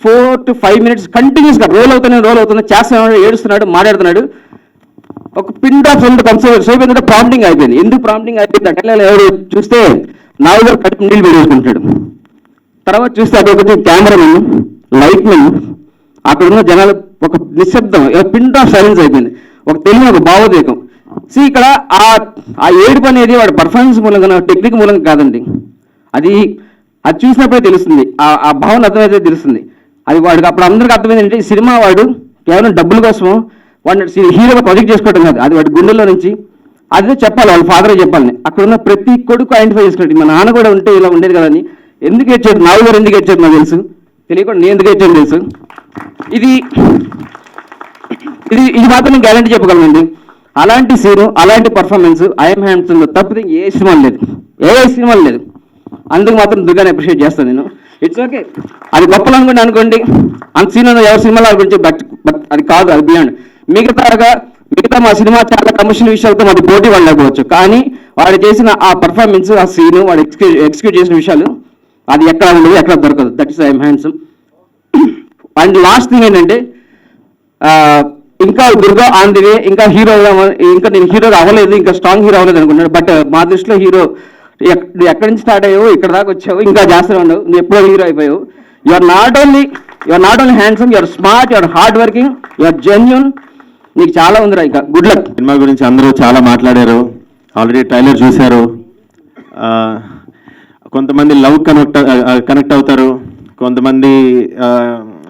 4 to 5 minutes కంటిన్యూస్గా రోల్ అవుతుంది చేస్తున్నాడు, ఏడుస్తున్నాడు, మాట్లాడుతున్నాడు. ఒక పిన్ ఆఫ్ రెండు అయిపోయిందంటే ప్రాంప్టింగ్ అయిపోయింది. ఎందుకు ప్రాంప్టింగ్ అయిపోయింది అంటే ఎవరు చూస్తే నాలుగు గారు కడుపు నీళ్ళు పెట్టేసుకుంటాడు. తర్వాత చూస్తే అదొకటి కెమెరామెన్, లైట్ మెన్, అక్కడ ఉన్న జనాలు ఒక నిశ్శబ్దం, పిన్ ఆఫ్ సైలెన్స్ అయిపోయింది. ఒక తెలియని ఒక భావోద్వేగం. ఇక్కడ ఆ ఏడుపు అనేది వాడి పర్ఫార్మెన్స్ మూలంగా టెక్నిక్ మూలంగా కాదండి. అది చూసినప్పుడే తెలుస్తుంది, ఆ భావన అర్థమైతే తెలుస్తుంది. అది వాడికి అప్పుడు అందరికీ అర్థమైంది అంటే ఈ సినిమా వాడు కేవలం డబ్బుల కోసం వాడిని హీరోగా ప్రొజెక్ట్ చేసుకోవడం కాదు, అది వాడి గుండెల్లో నుంచి అదే చెప్పాలి, వాళ్ళ ఫాదరే చెప్పాలని. అక్కడ ఉన్న ప్రతి కొడుకు ఐడెంటిఫై చేసుకున్నట్టు మా నాన్న కూడా ఉంటే ఇలా ఉండేది కదని. ఎందుకు ఏడ్చాడు నాలుగు గారు, ఎందుకు ఏడ్చాడు నాకు తెలుసు, తెలియకుండా నేను ఎందుకు ఏడ్చాను తెలుసు. ఇది మాత్రం నేను గ్యారంటీ చెప్పగలనండి. అలాంటి సీను, అలాంటి పర్ఫార్మెన్స్ ఐఎమ్ హ్యాండ్సమ్ తప్పితే ఏ సినిమాలు లేదు. అందుకు మాత్రం దుర్గాని అప్రిషియేట్ చేస్తాను నేను. ఇట్స్ ఓకే, అది గొప్పలు అనుకోండి, అంత సీన్ ఎవరి సినిమాల గురించి, బట్ అది కాదు, అది బియాండ్. మిగతా మా సినిమా చాలా కమర్షియల్ విషయాలతో మాది పోటీ పడలేకపోవచ్చు, కానీ వాడు చేసిన ఆ పర్ఫార్మెన్స్, ఆ సీను, వాడు ఎక్స్క్యూట్ చేసిన విషయాలు అది ఎక్కడ ఉండదు, ఎక్కడ దొరకదు. That is I'm handsome. And last thing ఏంటంటే ఇంకా దుర్గా ఆన్ ది వే, ఇంకా నేను హీరోగా అవ్వలేదు, ఇంకా స్ట్రాంగ్ హీరో అవ్వలేదు అనుకున్నాడు. బట్ మా దృష్టిలో హీరో ఎక్కడి నుంచి స్టార్ట్ అయ్యావు, ఇక్కడ దాకా వచ్చావు, ఇంకా చేస్తూనే ఉండవు, నువ్వు ఎప్పుడో హీరో అయిపోయావు. You are not only handsome, you are smart, you are hard working, you are genuine. నీకు చాలా ఉందిరా, ఇంకా గుడ్ లక్. సినిమా గురించి అందరూ చాలా మాట్లాడారు, ఆల్రెడీ ట్రైలర్ చూశారు. కొంతమంది లవ్ కనెక్ట్ అవుతారు, కొంతమంది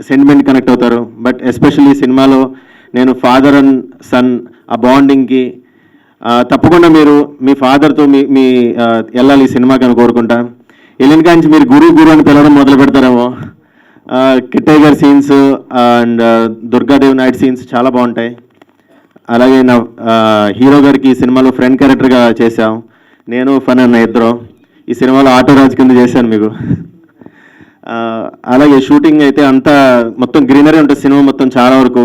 సెంటిమెంట్ కనెక్ట్ అవుతారు. బట్ ఎస్పెషల్లీ ఈ సినిమాలో నేను ఫాదర్ అండ్ సన్ ఆ బాండింగ్కి తప్పకుండా మీరు మీ ఫాదర్తో మీ వెళ్ళాలి ఈ సినిమాకి అని కోరుకుంటా. వెళ్ళిన కాంచి మీరు గురు అని పిలవడం మొదలు పెడతారేమో. కిట్టయ్య గారి scenes and Durgadevi Naidu scenes చాలా బాగుంటాయి. అలాగే నా హీరో గారికి ఈ సినిమాలో ఫ్రెండ్ క్యారెక్టర్గా చేశాం. నేను ఫన్ అన్న ఇద్దరు ఈ సినిమాలో ఆటో రాజు కింద చేశాను మీకు. అలాగే షూటింగ్ అయితే అంతా మొత్తం గ్రీనరీ ఉంటుంది సినిమా మొత్తం, చాలా వరకు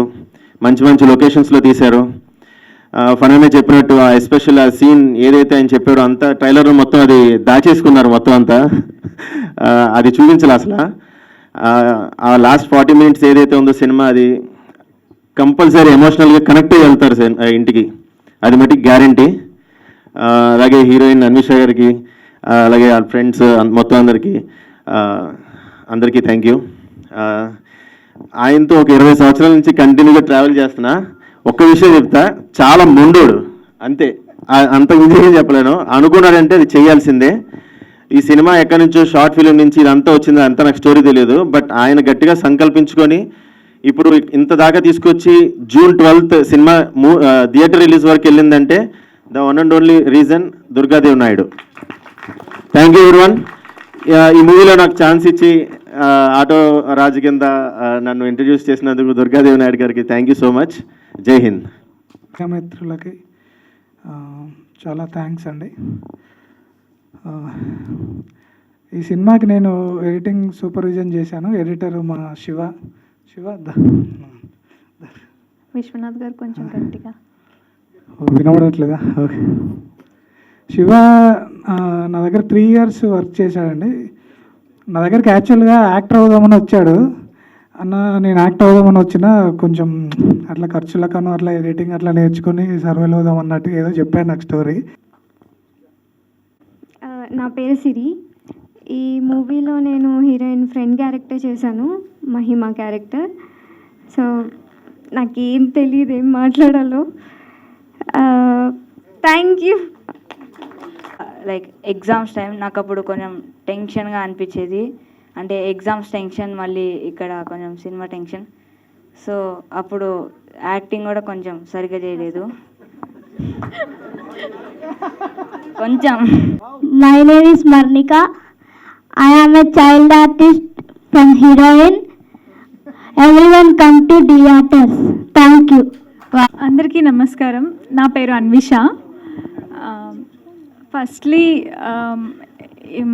మంచి లొకేషన్స్లో తీశారు. ఫనమే చెప్పినట్టు ఎస్పెషల్ ఆ సీన్ ఏదైతే ఆయన చెప్పారో అంతా ట్రైలర్లో మొత్తం అది దాచేసుకున్నారు మొత్తం అంతా. అది చూపించాలి అసలు. ఆ లాస్ట్ 40 minutes ఏదైతే ఉందో సినిమా, అది కంపల్సరీ ఎమోషనల్గా కనెక్ట్ అయ్యి వెళ్తారు ఇంటికి, అది మటుకు గ్యారంటీ. అలాగే హీరోయిన్ అన్విష గారికి, అలాగే వాళ్ళ ఫ్రెండ్స్ మొత్తం అందరికీ థ్యాంక్ యూ. ఆయనతో ఒక 20 సంవత్సరాల నుంచి కంటిన్యూగా ట్రావెల్ చేస్తున్నా. ఒక్క విషయం చెప్తా, చాలా మొండోడు అంతే, అంత విజయం చెప్పలేను. అనుకున్నాడంటే అది చేయాల్సిందే. ఈ సినిమా ఎక్కడి నుంచో షార్ట్ ఫిలిం నుంచి ఇదంతా వచ్చింది, అంతా నాకు స్టోరీ తెలియదు. బట్ ఆయన గట్టిగా సంకల్పించుకొని ఇప్పుడు ఇంత దాకా తీసుకొచ్చి June 12th cinema theatre release వరకు వెళ్ళిందంటే the one and only reason Durgadevi Naidu. Thank you everyone. ఈ మూవీలో నాకు ఛాన్స్ ఇచ్చి ఆటో రాజు కింద నన్ను ఇంట్రడ్యూస్ చేసినందుకు దుర్గాదేవి నాయుడు గారికి థ్యాంక్ యూ సో మచ్. జై హింద్. మిత్రులకి చాలా థ్యాంక్స్ అండి. ఈ సినిమాకి నేను ఎడిటింగ్ సూపర్విజన్ చేశాను. ఎడిటర్ మా శివ విశ్వనాథ్ గారు కొంచెం గట్టిగా వినబడట్లేదా? ఓకే. శివ నా దగ్గర 3 years వర్క్ చేశాడండి. నా దగ్గరికి యాక్చువల్గా యాక్టర్ అవుదామని వచ్చాడు. అన్న నేను యాక్టర్ అవుదామని వచ్చినా కొంచెం అట్లా ఖర్చులకను అట్లా ఎడిటింగ్ అట్లా నేర్చుకుని సర్వైవ్ అవుదాం అన్నట్టు ఏదో చెప్పాను నాకు స్టోరీ. నా పేరు సిరి. ఈ మూవీలో నేను హీరోయిన్ ఫ్రెండ్ క్యారెక్టర్ చేశాను, మహిమ క్యారెక్టర్. సో నాకేం తెలియదు ఏం మాట్లాడాలో. Thank you. Like exams time నాకు అప్పుడు కొంచెం టెన్షన్గా అనిపించేది, అంటే ఎగ్జామ్స్ టెన్షన్, మళ్ళీ ఇక్కడ కొంచెం సినిమా టెన్షన్. సో అప్పుడు యాక్టింగ్ కూడా కొంచెం సరిగ్గా చేయలేదు కొంచెం. My name is Marnika. I am a child artist from heroine. Everyone come to theaters. Thank you. అందరికీ నమస్కారం. నా పేరు అన్విష. ఫస్ట్లీ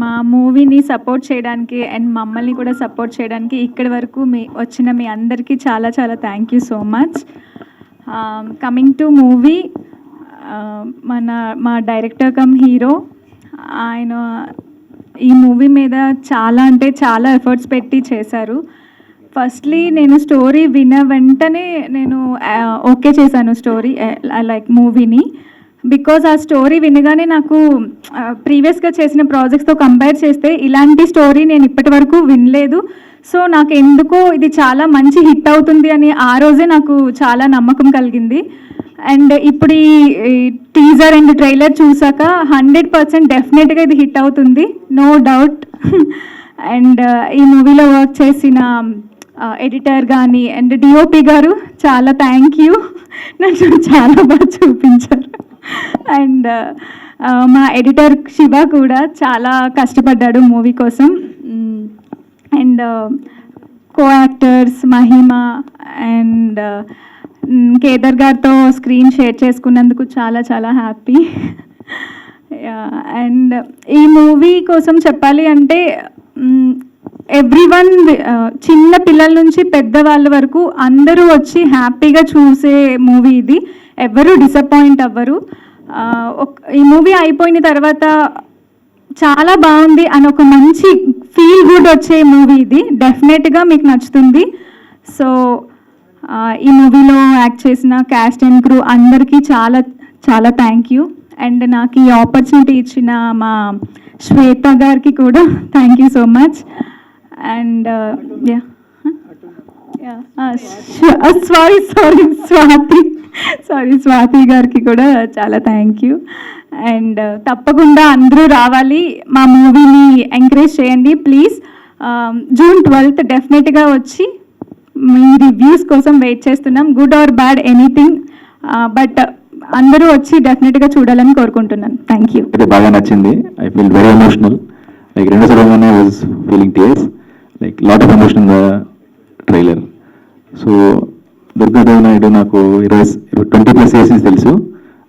మా మూవీని సపోర్ట్ చేయడానికి అండ్ మమ్మల్ని కూడా సపోర్ట్ చేయడానికి ఇక్కడి వరకు వచ్చిన మీ అందరికీ చాలా చాలా thank you so much. Coming to movie, మా డైరెక్టర్ కమ్ హీరో ఆయన ఈ మూవీ మీద చాలా అంటే చాలా ఎఫర్ట్స్ పెట్టి చేశారు. ఫస్ట్లీ నేను స్టోరీ విన్న వెంటనే నేను ఓకే చేశాను స్టోరీ లైక్ మూవీని. బికాజ్ ఆ స్టోరీ వినగానే నాకు ప్రీవియస్గా చేసిన ప్రాజెక్ట్స్తో కంపేర్ చేస్తే ఇలాంటి స్టోరీ నేను ఇప్పటి వరకు వినలేదు. సో నాకు ఎందుకో ఇది చాలా మంచి హిట్ అవుతుంది అని ఆ రోజే నాకు చాలా నమ్మకం కలిగింది. అండ్ ఇప్పుడు ఈ టీజర్ అండ్ ట్రైలర్ చూసాక 100% డెఫినెట్గా ఇది హిట్ అవుతుంది, నో డౌట్. అండ్ ఈ మూవీలో వర్క్ చేసిన ఎడిటర్ కానీ అండ్ డిఓపి గారు చాలా థ్యాంక్ యూ, నాకు చాలా బాగా చూపించారు. అండ్ మా ఎడిటర్ శివ కూడా చాలా కష్టపడ్డాడు మూవీ కోసం. And co actors Mahima and Kedar గారితో స్క్రీన్ షేర్ చేసుకున్నందుకు చాలా చాలా హ్యాపీ. అండ్ ఈ మూవీ కోసం చెప్పాలి అంటే ఎవ్రీవన్, చిన్న పిల్లల నుంచి పెద్దవాళ్ళ వరకు అందరూ వచ్చి హ్యాపీగా చూసే మూవీ ఇది. ఎవరు డిసప్పాయింట్ అవ్వరు. ఈ మూవీ అయిపోయిన తర్వాత చాలా బాగుంది అని ఒక మంచి ఫీల్ గుడ్ వచ్చే మూవీ ఇది. డెఫినెట్గా మీకు నచ్చుతుంది. సో ఈ మూవీలో యాక్ట్ చేసిన క్యాస్ట్ అండ్ క్రూ అందరికీ చాలా చాలా థ్యాంక్ యూ. అండ్ నాకు ఈ ఆపర్చునిటీ ఇచ్చిన మా శ్వేత గారికి కూడా thank you so much. And Swathi గారికి కూడా చాలా థ్యాంక్ యూ. అండ్ తప్పకుండా అందరూ రావాలి, మా మూవీని ఎంకరేజ్ చేయండి ప్లీజ్. June 12th డెఫినెట్గా వచ్చి మీ రివ్యూస్ కోసం వెయిట్ చేస్తున్నాం, good or bad anything, but అందరూ వచ్చి డెఫినెట్గా చూడాలని కోరుకుంటున్నాను. Thank you. బాగా నచ్చింది. I feel very emotional. Like రెండు సార్లు was feeling tears, like lot of emotion in the trailer. So Durgadev Naidu నాకు 20+ years తెలుసు,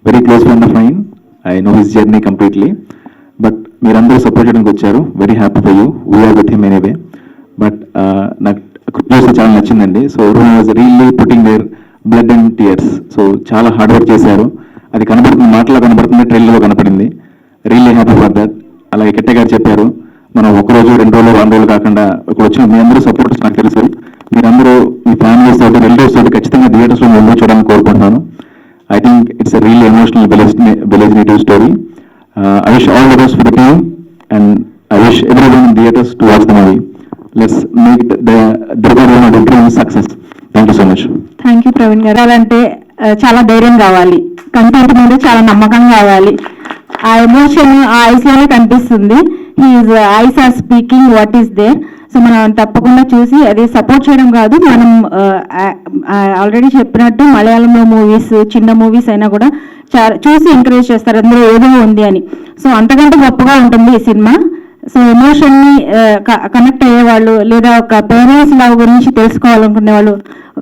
very close friend of mine. I know his journey completely. But మీరందరూ సపోర్ట్ చేయడానికి వచ్చారు, very happy for you. We are with him anyway. But నాకు చూస్తే చాలా నచ్చిందండి. So everyone was really putting their blood and tears. So చాలా hard work చేశారు, అది కనబడుతుంది, మాటలో కనబడుతుంది, ట్రైలర్లో కనపడింది. Really happy for that. అలాగే కెట్టే గారు చెప్పారు, మనం ఒక రోజు 2 రోజులు 1 రోజులు కాకుండా ఇక్కడ వచ్చిన మీ అందరూ సపోర్ట్స్ నాకు తెలుసు. మీరందరూ మీ ఫ్యామిలీస్ తోటి రిలేటివ్స్ తోటి ఖచ్చితంగా థియేటర్స్లో ముందు చూడాలని కోరుకుంటున్నాను. I think it's a really emotional village story. I wish all the best for the team and I wish everyone in theaters to watch the movie. Let's make the Durga Dev success. Thank you so much. Thank you Praveen గారు. అంటే చాలా ధైర్యం కావాలి, content మీద చాలా నమ్మకం కావాలి. ఆ ఎమోషన్ ఆ ఐస్లోనే కనిపిస్తుంది. His eyes are speaking what is there. So మనం తప్పకుండా చూసి అది సపోర్ట్ చేయడం కాదు, మనం ఆల్రెడీ చెప్పినట్టు మలయాళంలో మూవీస్, చిన్న మూవీస్ అయినా కూడా చూసి ఎంకరేజ్ చేస్తారు, అందులో ఏదో ఉంది అని. సో అంతకంటే గొప్పగా ఉంటుంది ఈ సినిమా. సో ఎమోషన్ని కనెక్ట్ అయ్యేవాళ్ళు లేదా ఒక పేరెంట్స్ లవ్ గురించి తెలుసుకోవాలనుకునే వాళ్ళు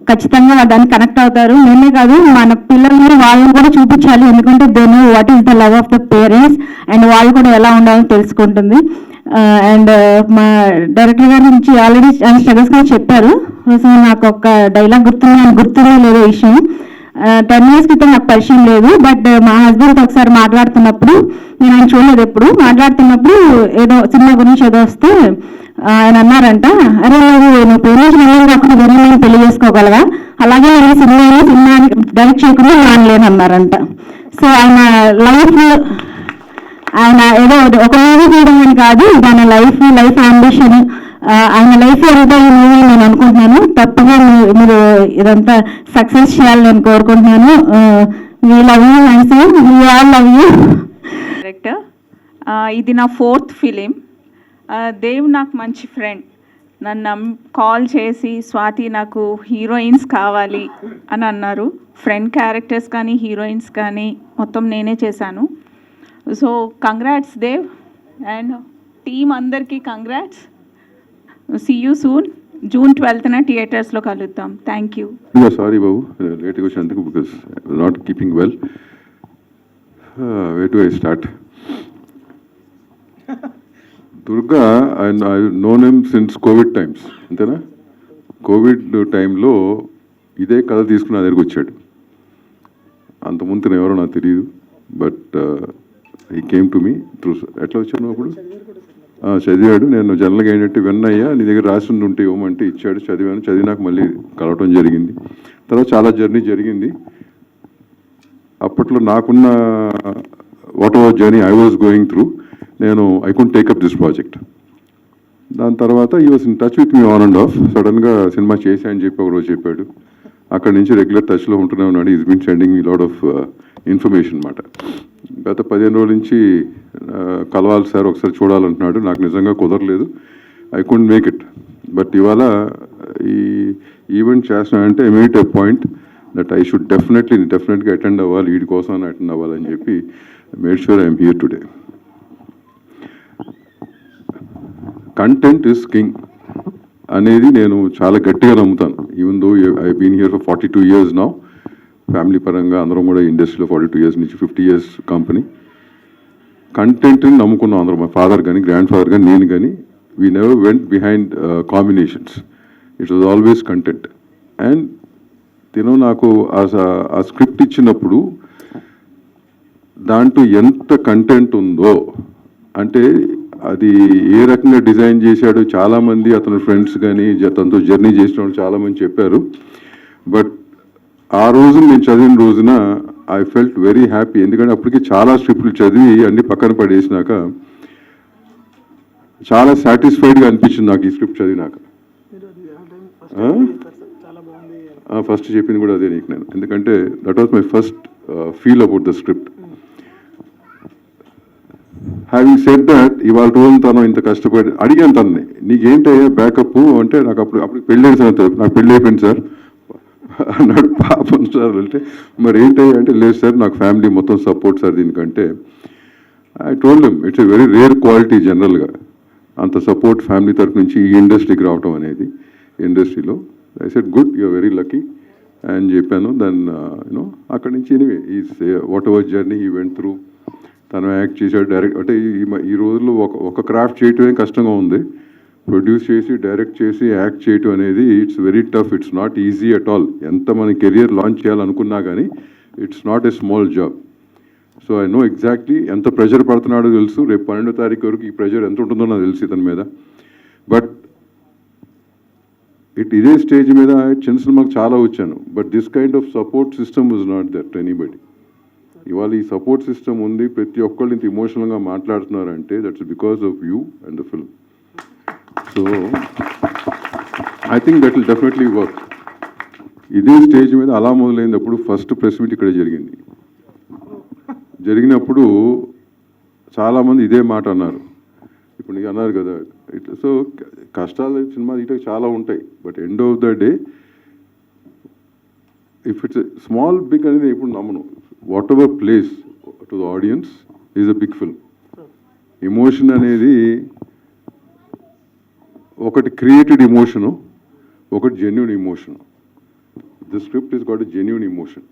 ఖచ్చితంగా దాన్ని కనెక్ట్ అవుతారు. నేనే కాదు, మన పిల్లల్ని వాళ్ళని కూడా చూపించాలి, ఎందుకంటే they know what is the love of the parents and వాళ్ళు కూడా ఎలా ఉండాలని తెలుసుకుంటుంది. అండ్ మా డైరెక్టర్ గారి నుంచి ఆల్రెడీ స్ట్రగల్స్ కూడా చెప్పారు. సో నాకు ఒక డైలాగ్ గుర్తుందో లేదో విషయం, 10 years క్రితం నాకు పరిచయం లేదు. బట్ మా హస్బెండ్తో ఒకసారి మాట్లాడుతున్నప్పుడు, నేను ఆయన చూడలేదు ఎప్పుడు, మాట్లాడుతున్నప్పుడు ఏదో సినిమా గురించి ఏదో వస్తే ఆయన అన్నారంట, అరే నువ్వు ప్రేమించిన వెళ్ళి కాకుండా వేరే నేను పెళ్లి చేసుకోగలవా, అలాగే నేను సినిమా డైరెక్ట్ చేయకుండా మానలేను అన్నారంట. సో ఆయన ఏదో ఒక మూవీ చేయడం అని కాదు, ఇది ఆయన లైఫ్ అంబిషన్, ఆయన లైఫ్ అంతా ఈ మూవీ నేను అనుకుంటున్నాను. తప్పగా మీరు ఇదంతా సక్సెస్ చేయాలని నేను కోరుకుంటున్నాను. We love you and we all love you. Director, ఇది నా 4th ఫిలిం. దేవ్ నాకు మంచి ఫ్రెండ్. నన్ను కాల్ చేసి స్వాతి నాకు హీరోయిన్స్ కావాలి అని అన్నారు. ఫ్రెండ్ క్యారెక్టర్స్ కానీ హీరోయిన్స్ కానీ మొత్తం నేనే చేశాను. So congrats Dev and team అందరికీ congrats. See you soon. June 12th థియేటర్స్లో కలుద్దాం. Thank you. సారీ బాబు, లేట్గా వచ్చినందుకు, because not keeping well. where do I start? Durga, I known him since Covid times, అంతేనా? కోవిడ్ టైంలో ఇదే కథ తీసుకుని నా దగ్గరికి వచ్చాడు. అంతకుముందు ఎవరో నాకు తెలియదు, బట్ ఈ కేమ్ టు మీ త్రూ. ఎట్లా వచ్చాను అప్పుడు? చదివాడు. నేను జనరల్గా ఏంటంటే విన్నయ్యా నీ దగ్గర రాసి ఉంటే ఇవ్వమంటే ఇచ్చాడు, చదివాను. చదివినాక మళ్ళీ కలవటం జరిగింది. తర్వాత చాలా జర్నీ జరిగింది. అప్పట్లో నాకున్న whatever journey I was going through, నేను I could take up this project. దాని తర్వాత ఈ was in touch with me on and off. సడన్గా సినిమా చేశా అని చెప్పి ఒకరోజు చెప్పాడు. అక్కడి నుంచి రెగ్యులర్ టచ్లో ఉంటూనే ఉన్నాడు. Is been sending me lot of information అన్నమాట. గత 15 రోజుల నుంచి కలవాలి సార్, ఒకసారి చూడాలంటున్నాడు. నాకు నిజంగా కుదరలేదు, I could make it. But ఇవాళ ఈ ఈవెంట్ చేస్తున్నానంటే I made a point that I should డెఫినెట్గా అటెండ్ అవ్వాలి, వీడి కోసం అటెండ్ అవ్వాలని చెప్పి made sure I'm here today. Content is king అనేది నేను చాలా గట్టిగా నమ్ముతాను. Even though I been here for 42 years now. Family పరంగా అందరం కూడా ఇండస్ట్రీలో 42 years నుంచి 50 years కంపెనీ. కంటెంట్ని నమ్ముకున్నాం అందరం, మా ఫాదర్ కానీ గ్రాండ్ ఫాదర్ కానీ నేను కానీ. We never went behind combinations. It was always content. And నాకు ఆ స్క్రిప్ట్ ఇచ్చినప్పుడు దాంట్లో ఎంత కంటెంట్ ఉందో, అంటే అది ఏ రకంగా డిజైన్ చేశాడో చాలామంది అతని ఫ్రెండ్స్ కానీ తనతో జర్నీ చేసిన వాళ్ళు చాలామంది చెప్పారు. బట్ ఆ రోజు నేను చదివిన రోజున ఐ ఫెల్ట్ వెరీ హ్యాపీ. ఎందుకంటే అప్పటికి చాలా స్క్రిప్ట్లు చదివి అన్ని పక్కన పడేసినాక చాలా సాటిస్ఫైడ్గా అనిపించింది నాకు ఈ స్క్రిప్ట్ చదివినాక. ఫస్ట్ చెప్పింది కూడా అదే నీకు నేను, ఎందుకంటే that was my first feel about the script. Having said that, ఇవాళ రోజు తను ఇంత కష్టపడి అడిగాను తనని, నీకేంటయ్యా బ్యాకప్ అంటే, నాకు అప్పుడు పెళ్ళైన సార్, నాకు పెళ్ళి అయిపోయింది సార్ అన్నాడు. పాపం సార్ అంటే మరి ఏంటయ్యా అంటే, లేదు సార్ నాకు ఫ్యామిలీ మొత్తం సపోర్ట్ సార్ దీనికంటే. I told him it's a very rare quality జనరల్గా అంత సపోర్ట్ ఫ్యామిలీ తరఫు నుంచి ఈ ఇండస్ట్రీకి రావటం అనేది. ఇండస్ట్రీలో I said good, you're very lucky అని చెప్పాను. దెన్ అక్కడి నుంచి anyway is whatever journey he went through. తను యాక్ట్ చేశాడు, డైరెక్ట్ అంటే ఈ రోజుల్లో ఒక క్రాఫ్ట్ చేయటమే కష్టంగా ఉంది. ప్రొడ్యూస్ చేసి డైరెక్ట్ చేసి యాక్ట్ చేయటం అనేది it's very tough. It's not easy at all. ఎంత మన కెరియర్ లాంచ్ చేయాలనుకున్నా కానీ it's not a small job. So I know exactly ఎంత ప్రెషర్ పడుతున్నాడో తెలుసు. రేపు 12వ తారీఖు వరకు ఈ ప్రెషర్ ఎంత ఉంటుందో నాకు తెలుసు ఇతని మీద. బట్ ఇదే స్టేజ్ మీద చిన్న సినిమాకు చాలా వచ్చాను. But this kind of support system was not that to anybody. ఇవాళ ఈ సపోర్ట్ సిస్టమ్ ఉంది, ప్రతి ఒక్కళ్ళు ఇంత ఇమోషనల్గా మాట్లాడుతున్నారంటే that's because of you and the film. So I think that will definitely work. ఇదే స్టేజ్ మీద అలా మొదలైనప్పుడు ఫస్ట్ ప్రెస్ మీట్ ఇక్కడ జరిగింది. జరిగినప్పుడు చాలామంది ఇదే మాట అన్నారు. ఇప్పుడు నీకు అన్నారు కదా ఇట్లా. సో కష్టాలు సినిమా ఇట్లా చాలా ఉంటాయి. But end of the day if it's small big అనేది ఇప్పుడు నమ్మను. Whatever plays to the audience is a big film. Emotion అనేది ఒకటి క్రియేటెడ్ ఎమోషను, ఒకటి genuine emotion. The script is got a genuine emotion.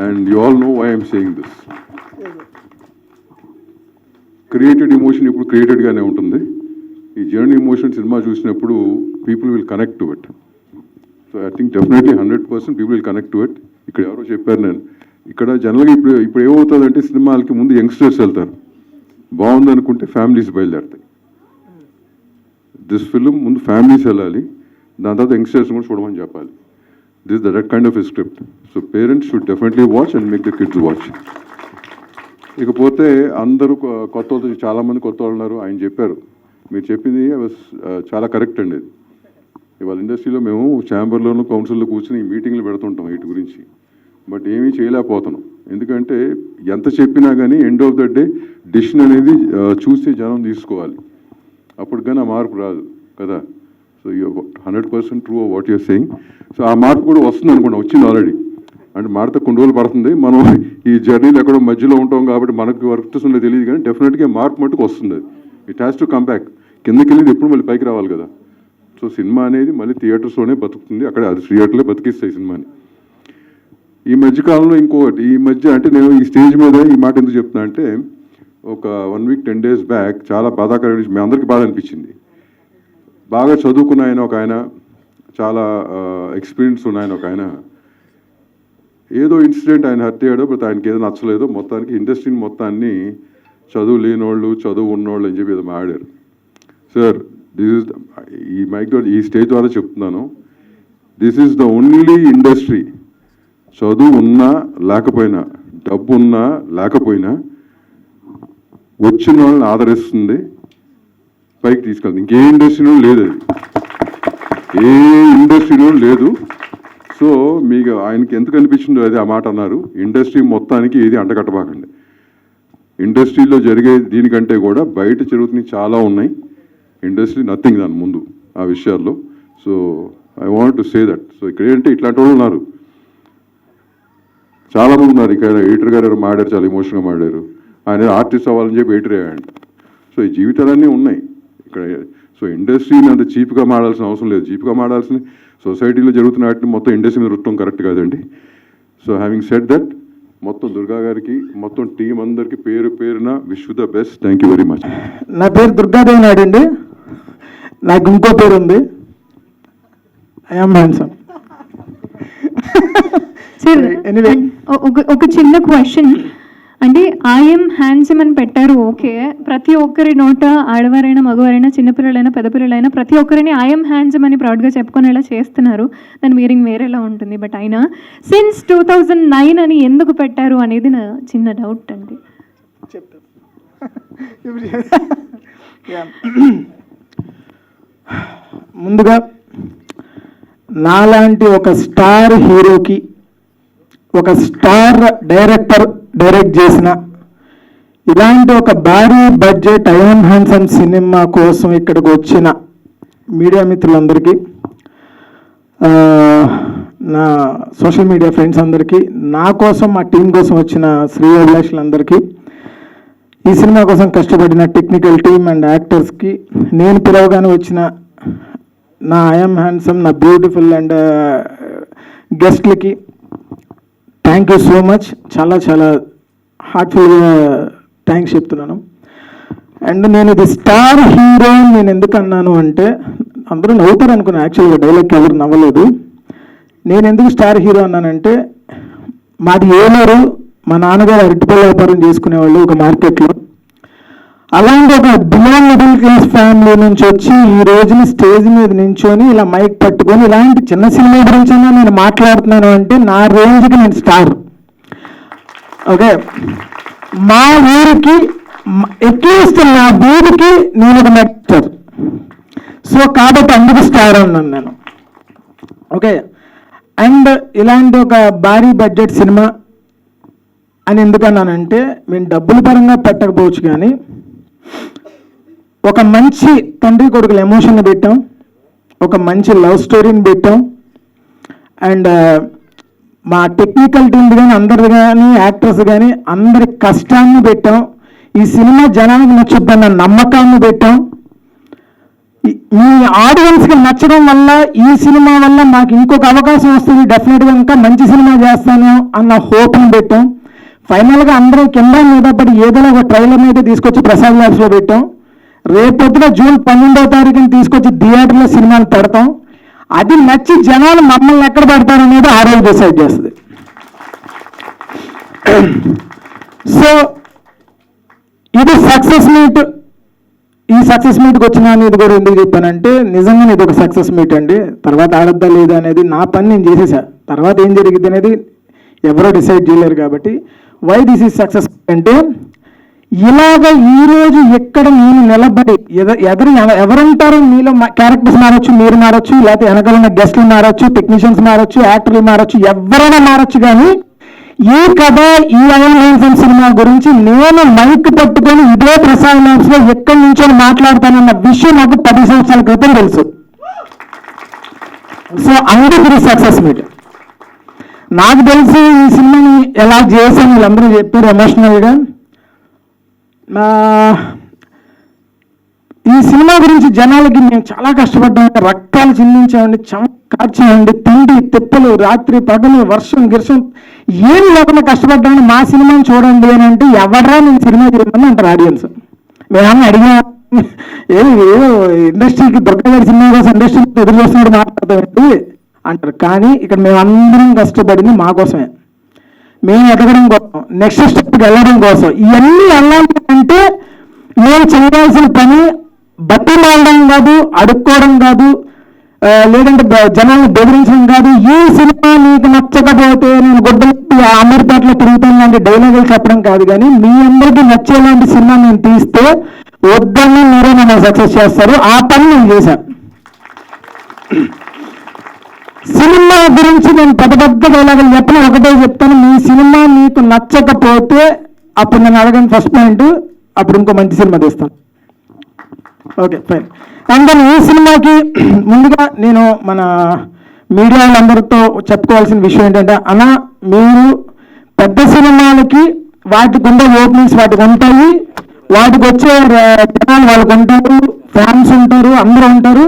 And you all know why I'm saying this. Created emotion ఇప్పుడు క్రియేటెడ్గానే ఉంటుంది. ఈ journey emotion cinema చూసినప్పుడు people will connect to it. So I think definitely 100% people will connect to it. ఇక్కడ ఎవరో చెప్పారు, నేను ఇక్కడ జనరల్గా ఇప్పుడు ఏమవుతుందంటే సినిమాలకి ముందు యంగ్స్టర్స్ వెళ్తారు, బాగుంది అనుకుంటే ఫ్యామిలీస్ బయలుదేరుతాయి. దిస్ ఫిల్మ్ ముందు ఫ్యామిలీస్ వెళ్ళాలి, దాని తర్వాత యంగ్స్టర్స్ కూడా చూడమని చెప్పాలి. This that kind of a script. So parents should definitely watch and make the kids watch. ఇకపోతే అందరూ కొత్త వాళ్ళు, చాలామంది కొత్త వాళ్ళు ఉన్నారు. ఆయన చెప్పారు, మీరు చెప్పింది చాలా కరెక్ట్ అండి. అది ఇవాళ ఇండస్ట్రీలో మేము ఛాంబర్లోనూ కౌన్సిల్లో కూర్చొని మీటింగ్లు పెడుతుంటాం వీటి గురించి, బట్ ఏమీ చేయలేకపోతున్నాం. ఎందుకంటే ఎంత చెప్పినా కానీ end of the day decision అనేది చూసి జనం తీసుకోవాలి, అప్పుడు కానీ ఆ మార్పు రాదు కదా. So you 100% true what you're saying. So ఆ మార్పు కూడా వస్తుంది అనుకోండి, వచ్చింది ఆల్రెడీ. అంటే మారితే కొన్ని రోజులు పడుతుంది, మనం ఈ జర్నీలో ఎక్కడో మధ్యలో ఉంటాం కాబట్టి మనకు వర్క్ ఉందో తెలియదు, కానీ డెఫినెట్గా మార్పు మట్టుకు వస్తుంది. అది it has to come back. కిందకి వెళ్ళేది ఎప్పుడు మళ్ళీ పైకి రావాలి కదా. సో సినిమా అనేది మళ్ళీ థియేటర్స్లోనే బతుకుతుంది, అక్కడ అది థియేటర్లే బతికిస్తాయి సినిమాని. ఈ మధ్యకాలంలో ఇంకొకటి, ఈ మధ్య అంటే నేను ఈ స్టేజ్ మీద ఈ మాట ఎందుకు చెప్తున్నా అంటే, ఒక 1 week 10 days బ్యాక్ చాలా బాధాకరమైన, మీ అందరికీ బాధ అనిపించింది. బాగా చదువుకున్న ఆయన ఒక ఆయన, చాలా ఎక్స్పీరియన్స్ ఉన్న ఆయన ఒక ఆయన, ఏదో ఇన్సిడెంట్ ఆయన హత్య అయ్యాడో, బట్ ఆయనకి ఏదో నచ్చలేదో, మొత్తానికి ఇండస్ట్రీని మొత్తాన్ని చదువు లేనోళ్ళు చదువు ఉన్నోళ్ళు అని చెప్పి ఏదో మాడారు. సార్, దిస్ ఇస్ ఈ మైక్ ద్వారా ఈ స్టేజ్ ద్వారా చెప్తున్నాను, this is the only industry చదువు ఉన్నా లేకపోయినా, డబ్బు ఉన్నా లేకపోయినా వచ్చిన వాళ్ళని ఆదరిస్తుంది, పైకి తీసుకెళ్తుంది. ఇంకే ఇండస్ట్రీలో లేదు, అది ఏ ఇండస్ట్రీలో లేదు. సో మీకు ఆయనకి ఎందుకు అనిపించిందో అది ఆ మాట అన్నారు. ఇండస్ట్రీ మొత్తానికి ఏది అంటగట్టబాకండి. ఇండస్ట్రీలో జరిగే దీనికంటే కూడా బయట జరుగుతున్నాయి చాలా ఉన్నాయి. ఇండస్ట్రీ నథింగ్ దాని ముందు ఆ విషయాల్లో. So I want to say that. So ఇక్కడ ఏంటంటే ఇట్లాంటి వాళ్ళు ఉన్నారు, చాలామంది ఉన్నారు. ఇక్కడ ఎడిటర్ గారు మాడారు, చాలా ఎమోషన్గా మాడారు. ఆయన ఆర్టిస్ట్ అవ్వాలని చెప్పి ఎడిటర్ అయ్యాడు. సో ఈ జీవితాలన్నీ ఉన్నాయి ఇక్కడ. సో ఇండస్ట్రీని అంత చీప్గా మాడాల్సిన అవసరం లేదు. చీప్గా మాడాల్సిన సొసైటీలో జరుగుతున్న వాటిని మొత్తం ఇండస్ట్రీ మీద రుట్టడం కరెక్ట్ కాదండి. సో హ్యావింగ్ సెడ్ దట్, మొత్తం దుర్గా గారికి, మొత్తం టీం అందరికీ పేరు పేరున wish the best. Thank you very much. నా పేరు దుర్గాదేవి నాయుడు అండి. నాకు ఇంకో పేరు ఉంది, I am handsome. Sir, anyway, ఒక చిన్న క్వశ్చన్. అంటే ఐఎమ్ హ్యాండ్సమ్ అని పెట్టారు, ఓకే. ప్రతి ఒక్కరి నోట, ఆడవారైనా మగవారైనా చిన్నపిల్లలైనా పెద్దపిల్లలైనా ప్రతి ఒక్కరిని ఐఎమ్ హ్యాండ్సమ్ అని ప్రౌడ్గా చెప్పుకునేలా చేస్తున్నారు. దాని మీరింగ్ వేరేలా ఉంటుంది. బట్ అయినా సిన్స్ 2009 అని ఎందుకు పెట్టారు అనేది నా చిన్న డౌట్ అండి. చెప్తాను. ముందుగా నాలాంటి ఒక స్టార్ హీరోకి ఒక స్టార్ డైరెక్టర్ డైరెక్ట్ చేసిన ఇలాంటి ఒక భారీ బడ్జెట్ ఐఎమ్ హ్యాండ్సమ్ సినిమా కోసం ఇక్కడికి వచ్చిన మీడియా మిత్రులందరికీ, నా సోషల్ మీడియా ఫ్రెండ్స్ అందరికీ, నా కోసం మా టీం కోసం వచ్చిన శ్రీ అభిలాషులందరికీ, ఈ సినిమా కోసం కష్టపడిన టెక్నికల్ టీమ్ అండ్ యాక్టర్స్కి, నేను పిలవగానే వచ్చిన నా ఐఎమ్ హ్యాండ్సమ్, నా బ్యూటిఫుల్ అండ్ గెస్ట్లకి థ్యాంక్ యూ సో మచ్. చాలా చాలా హార్ట్ఫుల్గా థ్యాంక్స్ చెప్తున్నాను. అండ్ నేను ఇది స్టార్ హీరో నేను ఎందుకు అన్నాను అంటే, అందరూ నవ్వుతారు అనుకున్నాను. యాక్చువల్గా డైలాగ్ ఎవరు నవ్వలేదు. నేను ఎందుకు స్టార్ హీరో అన్నానంటే, మాది ఏలూరు, మా నాన్నగారు అరటిపళ్ళ వ్యాపారం చేసుకునేవాళ్ళు ఒక మార్కెట్లో. అలాంటి ఒక బిలో మిడిల్ క్లాస్ ఫ్యామిలీ నుంచి వచ్చి ఈ రోజుని స్టేజ్ మీద నించొని ఇలా మైక్ పట్టుకొని ఇలాంటి చిన్న సినిమా గురించి నేను మాట్లాడుతున్నాను అంటే నా రేంజ్కి నేను స్టార్. ఓకే, మా ఊరికి అట్లీస్ట్ నా ఊరికి నేను ఒక యాక్టర్. సో కాబట్టి అందుకు స్టార్ అన్నాను నేను. ఓకే, అండ్ ఇలాంటి ఒక భారీ బడ్జెట్ సినిమా అని ఎందుకన్నానంటే, మేము డబ్బుల పరంగా పెట్టకపోవచ్చు కానీ ఒక మంచి తండ్రి కొడుకుల ఎమోషన్ పెట్టాం, ఒక మంచి లవ్ స్టోరీని పెట్టాం, అండ్ మా టెక్నికల్ టీమ్ కానీ అందరిది కానీ యాక్టర్స్ కానీ అందరి కష్టాన్ని పెట్టాం. ఈ సినిమా జనానికి నచ్చుద్దన్న నమ్మకాన్ని పెట్టాం. మీ ఆడియన్స్కి నచ్చడం వల్ల, ఈ సినిమా వల్ల నాకు ఇంకొక అవకాశం వస్తుంది, డెఫినెట్గా ఇంకా మంచి సినిమా చేస్తాను అన్న హోప్ని పెట్టాం. ఫైనల్గా అందరం కింద మీద పడి ఏదో ఒక ట్రైలర్ని అయితే తీసుకొచ్చి ప్రసాద్ ల్యాబ్స్లో పెట్టాం. రేపొద్దున జూన్ 12వ తారీఖుని తీసుకొచ్చి థియేటర్లో సినిమాని పెడతాం. అది నచ్చి జనాలు మమ్మల్ని ఎక్కడ పెడతారు అనేది ఆ రోజు డిసైడ్ చేస్తుంది. సో ఇది సక్సెస్ మీట్. ఈ సక్సెస్ మీట్కి వచ్చిన అనేది కూడా ఎందుకు చెప్పానంటే నిజంగా ఇది ఒక సక్సెస్ మీట్ అండి. తర్వాత ఆడద్దా లేదా అనేది నా పని నేను చేసేసా. తర్వాత ఏం జరిగింది అనేది ఎవరో డిసైడ్ చేయలేరు. కాబట్టి వై దిస్ ఈజ్ సక్సెస్ అంటే ఇలాగ ఈరోజు ఎక్కడ నేను నిలబడి ఎవరుంటారో మీలో క్యారెక్టర్స్ మారచ్చు, మీరు మారచ్చు, లేకపోతే వెనకాల ఉన్న గెస్ట్లు మారచ్చు, టెక్నీషియన్స్ మారచ్చు, యాక్టర్లు మారచ్చు, ఎవరైనా మారచ్చు. కానీ ఈ కథ ఈ ఐఎమ్ హ్యాండ్సమ్ సినిమా గురించి నేను మైక్ పట్టుకొని ఇదే ప్రసాద్ ల్యాబ్స్ లో ఎక్కడి నుంచో మాట్లాడతానన్న విషయం నాకు 10 సంవత్సరాల క్రితం తెలుసు. సో అందుకు సక్సెస్ మీట్. నాకు తెలిసి ఈ సినిమాని ఎలా చేశాను వీళ్ళందరూ చెప్పారు ఎమోషనల్గా. ఈ సినిమా గురించి జనాలకి మేము చాలా కష్టపడ్డామండి, రక్తాలు చిందించామండి, కార్చామండి, తిండి తిప్పలు, రాత్రి పగలు, వర్షం గిర్షం ఏం లేకుండా కష్టపడ్డామని మా సినిమాని చూడండి అని అంటే ఎవడరా నేను సినిమా చేయమని అంటారు ఆడియన్స్. మేమన్నా అడిగా ఏదో ఇండస్ట్రీకి దుర్గాగారి సినిమా కోసం ఇండస్ట్రీ ఎదురు చూస్తున్నాడు మాట్లాడతామండి అంటారు. కానీ ఇక్కడ మేమందరం కష్టపడింది మా కోసమే, మేము ఎదగడం కోసం, నెక్స్ట్ స్టెప్కి వెళ్ళడం కోసం. ఇవన్నీ వెళ్ళాలి అంటే మేము చేయాల్సిన పని బతిమాలడం కాదు, అడుక్కోవడం కాదు, లేదంటే జనాలను బెదిరించడం కాదు. ఈ సినిమా మీకు నచ్చకపోతే నేను గుడ్డలు అమీర్పేటలో తిరుగుతాను లాంటి డైలాగులు చెప్పడం కాదు. కానీ మీ అందరికీ నచ్చేలాంటి సినిమా నేను తీస్తే వద్దని మీరే నన్ను సక్సెస్ చేస్తారు. ఆ పని నేను చేశాను. సినిమా గురించి నేను పెద్ద డైలాగులు చెప్పిన ఒకటే చెప్తాను, మీ సినిమా మీకు నచ్చకపోతే అప్పుడు నేను అడగను ఫస్ట్ పాయింట్, అప్పుడు ఇంకో మంచి సినిమా తీస్తాను. Okay fine. అండ్ దెన్ ఈ సినిమాకి ముందుగా నేను మన మీడియా వాళ్ళందరితో చెప్పుకోవాల్సిన విషయం ఏంటంటే, అన్న మీరు పెద్ద సినిమాలకి వాటికి ఉండే ఓపెనింగ్స్ వాటికి ఉంటాయి, వాటికి వచ్చే జనాలు వాళ్ళకు ఉంటారు, ఫ్యాన్స్ ఉంటారు, అందరూ ఉంటారు.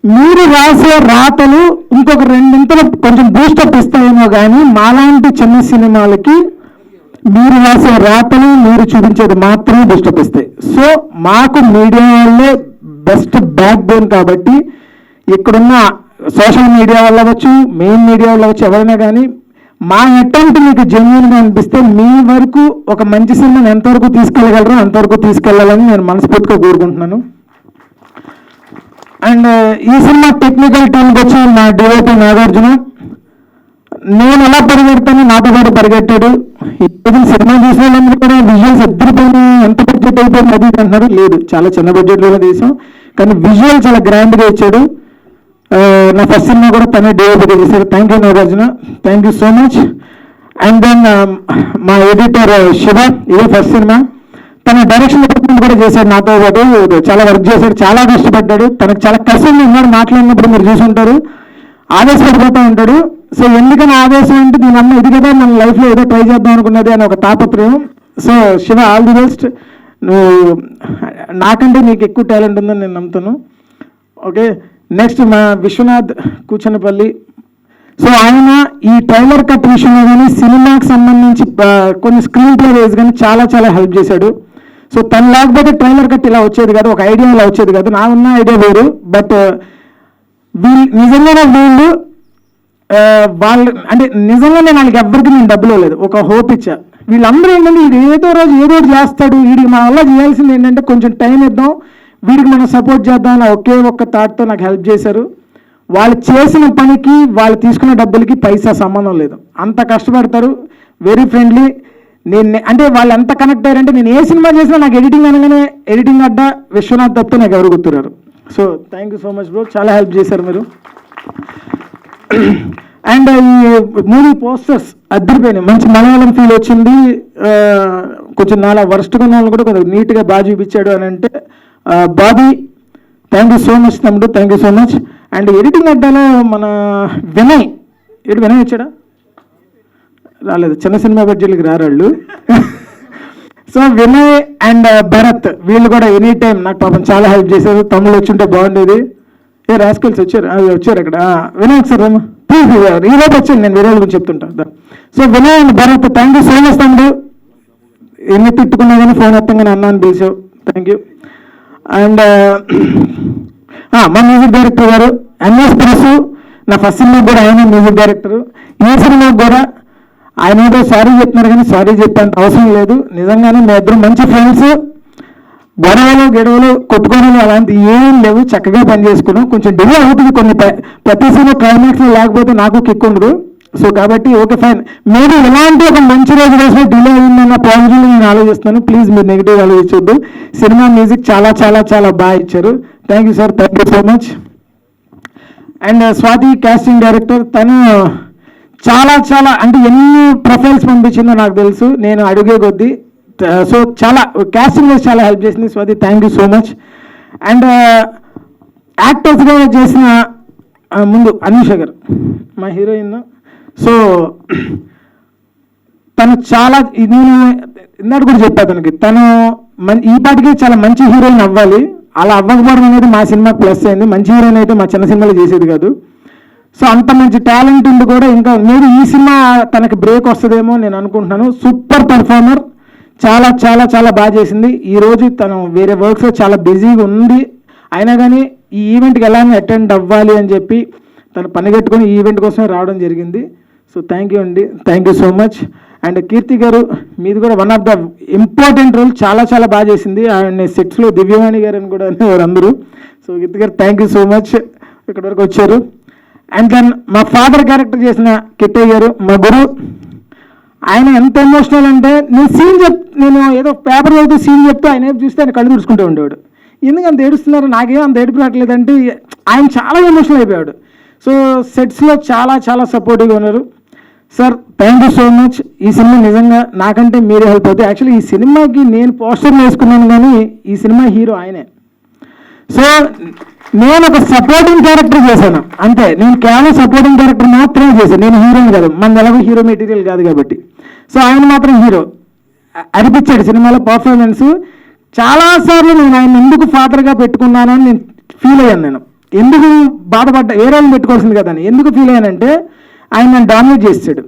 మీరు రాసే రాతలు ఇంకొక 2 ఇంతలు కొంచెం బూస్టప్ ఇస్తాయేమో కానీ మాలాంటి చిన్న సినిమాలకి మీరు రాసే రాతలు మీరు చూపించేది మాత్రమే బూస్టప్ ఇస్తాయి. సో మాకు మీడియా వాళ్ళే బెస్ట్ బ్యాక్ బోన్. కాబట్టి ఇక్కడున్న సోషల్ మీడియా వల్ల అవ్వచ్చు, మెయిన్ మీడియా వల్ల అవ్వచ్చు, ఎవరైనా కానీ మా అటెంప్ట్ మీకు జెన్యూన్గా అనిపిస్తే మీ వరకు ఒక మంచి సినిమాని ఎంతవరకు తీసుకెళ్ళగలరో అంతవరకు తీసుకెళ్ళాలని నేను మనస్ఫూర్తిగా కోరుకుంటున్నాను. అండ్ ఈ సినిమా టెక్నికల్ టీమ్కి వచ్చి మా డిఓపి నాగార్జున, నేను ఎలా పరిగెడతాను నాతో పాటు పరిగెట్టాడు. ఇప్పుడు సినిమా చూసిన వాళ్ళందరూ కూడా విజువల్స్ ఎద్దరిపోయినా ఎంత బడ్జెట్ అయిపోయింది అది అంటున్నారు. లేదు, చాలా చిన్న బడ్జెట్లోనే తీసాం, కానీ విజువల్ చాలా గ్రాండ్గా ఇచ్చాడు. నా ఫస్ట్ సినిమా కూడా తనే డిఓపిగా చేశాడు. Thank you Nagarjuna, thank you so much. And then మా ఎడిటర్ శివ, ఇదే ఫస్ట్ సినిమా, తన డైరెక్షన్ డిపార్ట్మెంట్ కూడా చేశాడు నాతో పాటు, చాలా వర్క్ చేశాడు, చాలా కష్టపడ్డాడు. తనకు చాలా కష్టం ఉన్నాడు, మాట్లాడినప్పుడు మీరు చూసి ఉంటారు, ఆవేశపడిపోతూ ఉంటాడు. సో ఎందుకని ఆవేశం అంటే దీని అమ్మ ఇది కదా మన లైఫ్లో ఏదో ట్రై చేద్దాం అనుకున్నది అని ఒక తాపత్రయం. So Shiva, all the best. నువ్వు నాకంటే నీకు ఎక్కువ టాలెంట్ ఉందని నేను నమ్ముతాను. ఓకే, నెక్స్ట్ మా విశ్వనాథ్ కూచనపల్లి. సో ఆయన ఈ ట్రైలర్ కట్ విషయంలో కానీ సినిమాకి సంబంధించి కొన్ని స్క్రీన్ ప్లే వేసి కానీ చాలా చాలా హెల్ప్ చేశాడు. సో తను లేకపోతే ట్రైలర్ కట్ ఇలా వచ్చేది కాదు, ఒక ఐడియా ఇలా వచ్చేది కాదు. నా ఉన్న ఐడియా వేరు, బట్ నిజంగానే వాళ్ళు అంటే నిజంగానే వాళ్ళకి ఎవ్వరికి నేను డబ్బులు లేదు, ఒక హోప్ ఇచ్చా. వీళ్ళందరూ ఏంటంటే వీడు ఏదో రోజు ఏదో చేస్తాడు, వీడికి మన వల్ల చేయాల్సింది ఏంటంటే కొంచెం టైం ఇద్దాం, వీడికి మనం సపోర్ట్ చేద్దాం అన్న ఒకే ఒక్క థాట్తో నాకు హెల్ప్ చేశారు. వాళ్ళు చేసిన పనికి వాళ్ళు తీసుకున్న డబ్బులకి పైసా సంబంధం లేదు, అంత కష్టపడతారు, వెరీ ఫ్రెండ్లీ. నేను అంటే వాళ్ళు ఎంత కనెక్ట్ అయ్యారంటే నేను ఏ సినిమా చేసినా నాకు ఎడిటింగ్ అనగానే ఎడిటింగ్ అడ్డా విశ్వనాథ్ తప్పితే నాకు ఎవరు గుర్తున్నారు. So thank you so much bro, చాలా హెల్ప్ చేశారు మీరు. అండ్ ఈ మూవీ పోస్టర్స్ అద్దరిపోయినాయి, మంచి మలయాళం ఫీల్ వచ్చింది. కొంచెం నాలా వర్స్ట్గా ఉన్న వాళ్ళు కూడా కొంచెం నీట్గా బాగా చూపించాడు అని అంటే Bobby, thank you so much తమ్ముడు, thank you so much. And editing అడ్డాలో మన వినయ్ వచ్చాడా? రాలేదు, చిన్న సినిమా బడ్జెట్లకి రారాళ్ళు. సో వినయ్ అండ్ భరత్ వీళ్ళు కూడా ఎనీ టైం నాకు పాపం చాలా హెల్ప్ చేశారు. తమ్ముళ్ళు వచ్చుంటే బాగుండేది. రాస్కల్స్ వచ్చారు అక్కడ. వినయ్ సార్ ఈరోజు వచ్చాను, నేను వేరే గురించి చెప్తుంటా. So Vinay and Bharat, thank you so much తమ్ముడు. ఎన్ని తిట్టుకున్నా కానీ ఫోన్ ఎత్తంగానే అన్నా అని పిలిచావు, థ్యాంక్ యూ. అండ్ మా మ్యూజిక్ డైరెక్టర్ గారు ఎన్ఎస్ ప్రెస్ నా ఫస్ట్ సినిమాకి కూడా ఆయన మ్యూజిక్ డైరెక్టర్. ఈ సినిమాకి కూడా ఆయన ఏదో సారీ చెప్తున్నారు కానీ సారీ చెప్పేంత అవసరం లేదు. నిజంగానే మా ఇద్దరు మంచి ఫ్రెండ్స్. గొడవలు కొట్టుకోవడం అలాంటి ఏం లేవు, చక్కగా పని చేసుకున్నాం. కొంచెం డిలే అవుతుంది కొన్ని ప్రతి సినిమా క్లైమాక్స్లో, లేకపోతే నాకు కిక్ ఉండదు. సో కాబట్టి ఓకే ఫైన్, మీరు ఇలాంటి ఒక మంచి రోజు కోసం డిలే అయిందన్న పాజిటివ్ నేను ఆలోచిస్తున్నాను. ప్లీజ్ మీరు నెగిటివ్ ఆలోచించొద్దు. సినిమా మ్యూజిక్ చాలా చాలా చాలా బాగా ఇచ్చారు. Thank you sir, thank you so much. And Swathi casting director, తను చాలా చాలా అంటే ఎన్ని ప్రొఫైల్స్ పంపించిందో నాకు తెలుసు, నేను అడిగే కొద్దీ. సో చాలా కాస్టింగ్ చేసి చాలా హెల్ప్ చేసింది Swathi, thank you so much. And యాక్టర్స్గా చేసిన ముందు అనూష గారు మా హీరోయిన్. సో తను చాలా, నేను ఇందాక కూడా చెప్పా తనకి, తను ఈ పాటికి చాలా మంచి హీరోయిన్ అవ్వాలి. అలా అవ్వకపోవడం అనేది మా సినిమాకి ప్లస్ అయింది. మంచి హీరోయిన్ అయితే మా చిన్న సినిమాలో చేసేది కాదు. సో అంత మంచి టాలెంట్ ఉంది కూడా. ఇంకా మీరు ఈ సినిమా తనకి బ్రేక్ వస్తుందేమో నేను అనుకుంటున్నాను. సూపర్ పర్ఫార్మర్, చాలా చాలా చాలా బాగా చేసింది. ఈరోజు తను వేరే వర్క్స్లో చాలా బిజీగా ఉంది, అయినా కానీ ఈ ఈవెంట్కి ఎలానే అటెండ్ అవ్వాలి అని చెప్పి తను పని కట్టుకొని ఈ ఈవెంట్ కోసం రావడం జరిగింది. సో థ్యాంక్ యూ అండి, thank you so much. And Keerthi గారు, మీది కూడా one of the important role, చాలా చాలా బాగా చేసింది. అండ్ సెట్స్లో దివ్యవాణి గారు అని కూడా అనేవారు అందరూ. సో కీర్తి గారు థ్యాంక్ యూ సో మచ్, ఇక్కడి వరకు వచ్చారు. అండ్ దెన్ మా ఫాదర్ క్యారెక్టర్ చేసిన కిట్టయ్య గారు, మా గురువు. ఆయన ఎంత ఎమోషనల్ అంటే, నేను ఏదో పేపర్ చదివితే సీన్ చెప్తే ఆయన చూస్తే ఆయన కళ్ళు తుడుచుకుంటూ ఉండేవాడు. ఎందుకు అంత ఏడుస్తున్నారు, నాకేం అంత ఏడుపు రావట్లేదంటే ఆయన చాలా ఎమోషనల్ అయిపోయాడు. సో సెట్స్లో చాలా చాలా సపోర్టివ్గా ఉన్నారు. Sir thank you so much. ఈ సినిమా నిజంగా నాకంటే మీరే హెల్ప్ అవుతాయి. యాక్చువల్లీ ఈ సినిమాకి నేను పోస్టర్ వేసుకున్నాను కానీ ఈ సినిమా హీరో ఆయనే. సో నేను ఒక సపోర్టింగ్ క్యారెక్టర్ చేశాను అంతే, నేను కేవలం సపోర్టింగ్ క్యారెక్టర్ మాత్రమే చేశాను, నేను హీరోని కాదు. మన ఎలాగో హీరో మెటీరియల్ కాదు కాబట్టి. సో ఆయన మాత్రం హీరో అనిపించాడు సినిమాలో. పర్ఫార్మెన్స్ చాలాసార్లు నేను ఆయన ఎందుకు ఫాదర్గా పెట్టుకున్నాను అని నేను ఫీల్ అయ్యాను. నేను ఎందుకు బాధపడ్డా, ఏ రోజు పెట్టుకోవాల్సింది కదా అని ఎందుకు ఫీల్ అయ్యానంటే, ఆయన నన్ను డామినేట్ చేశాడు.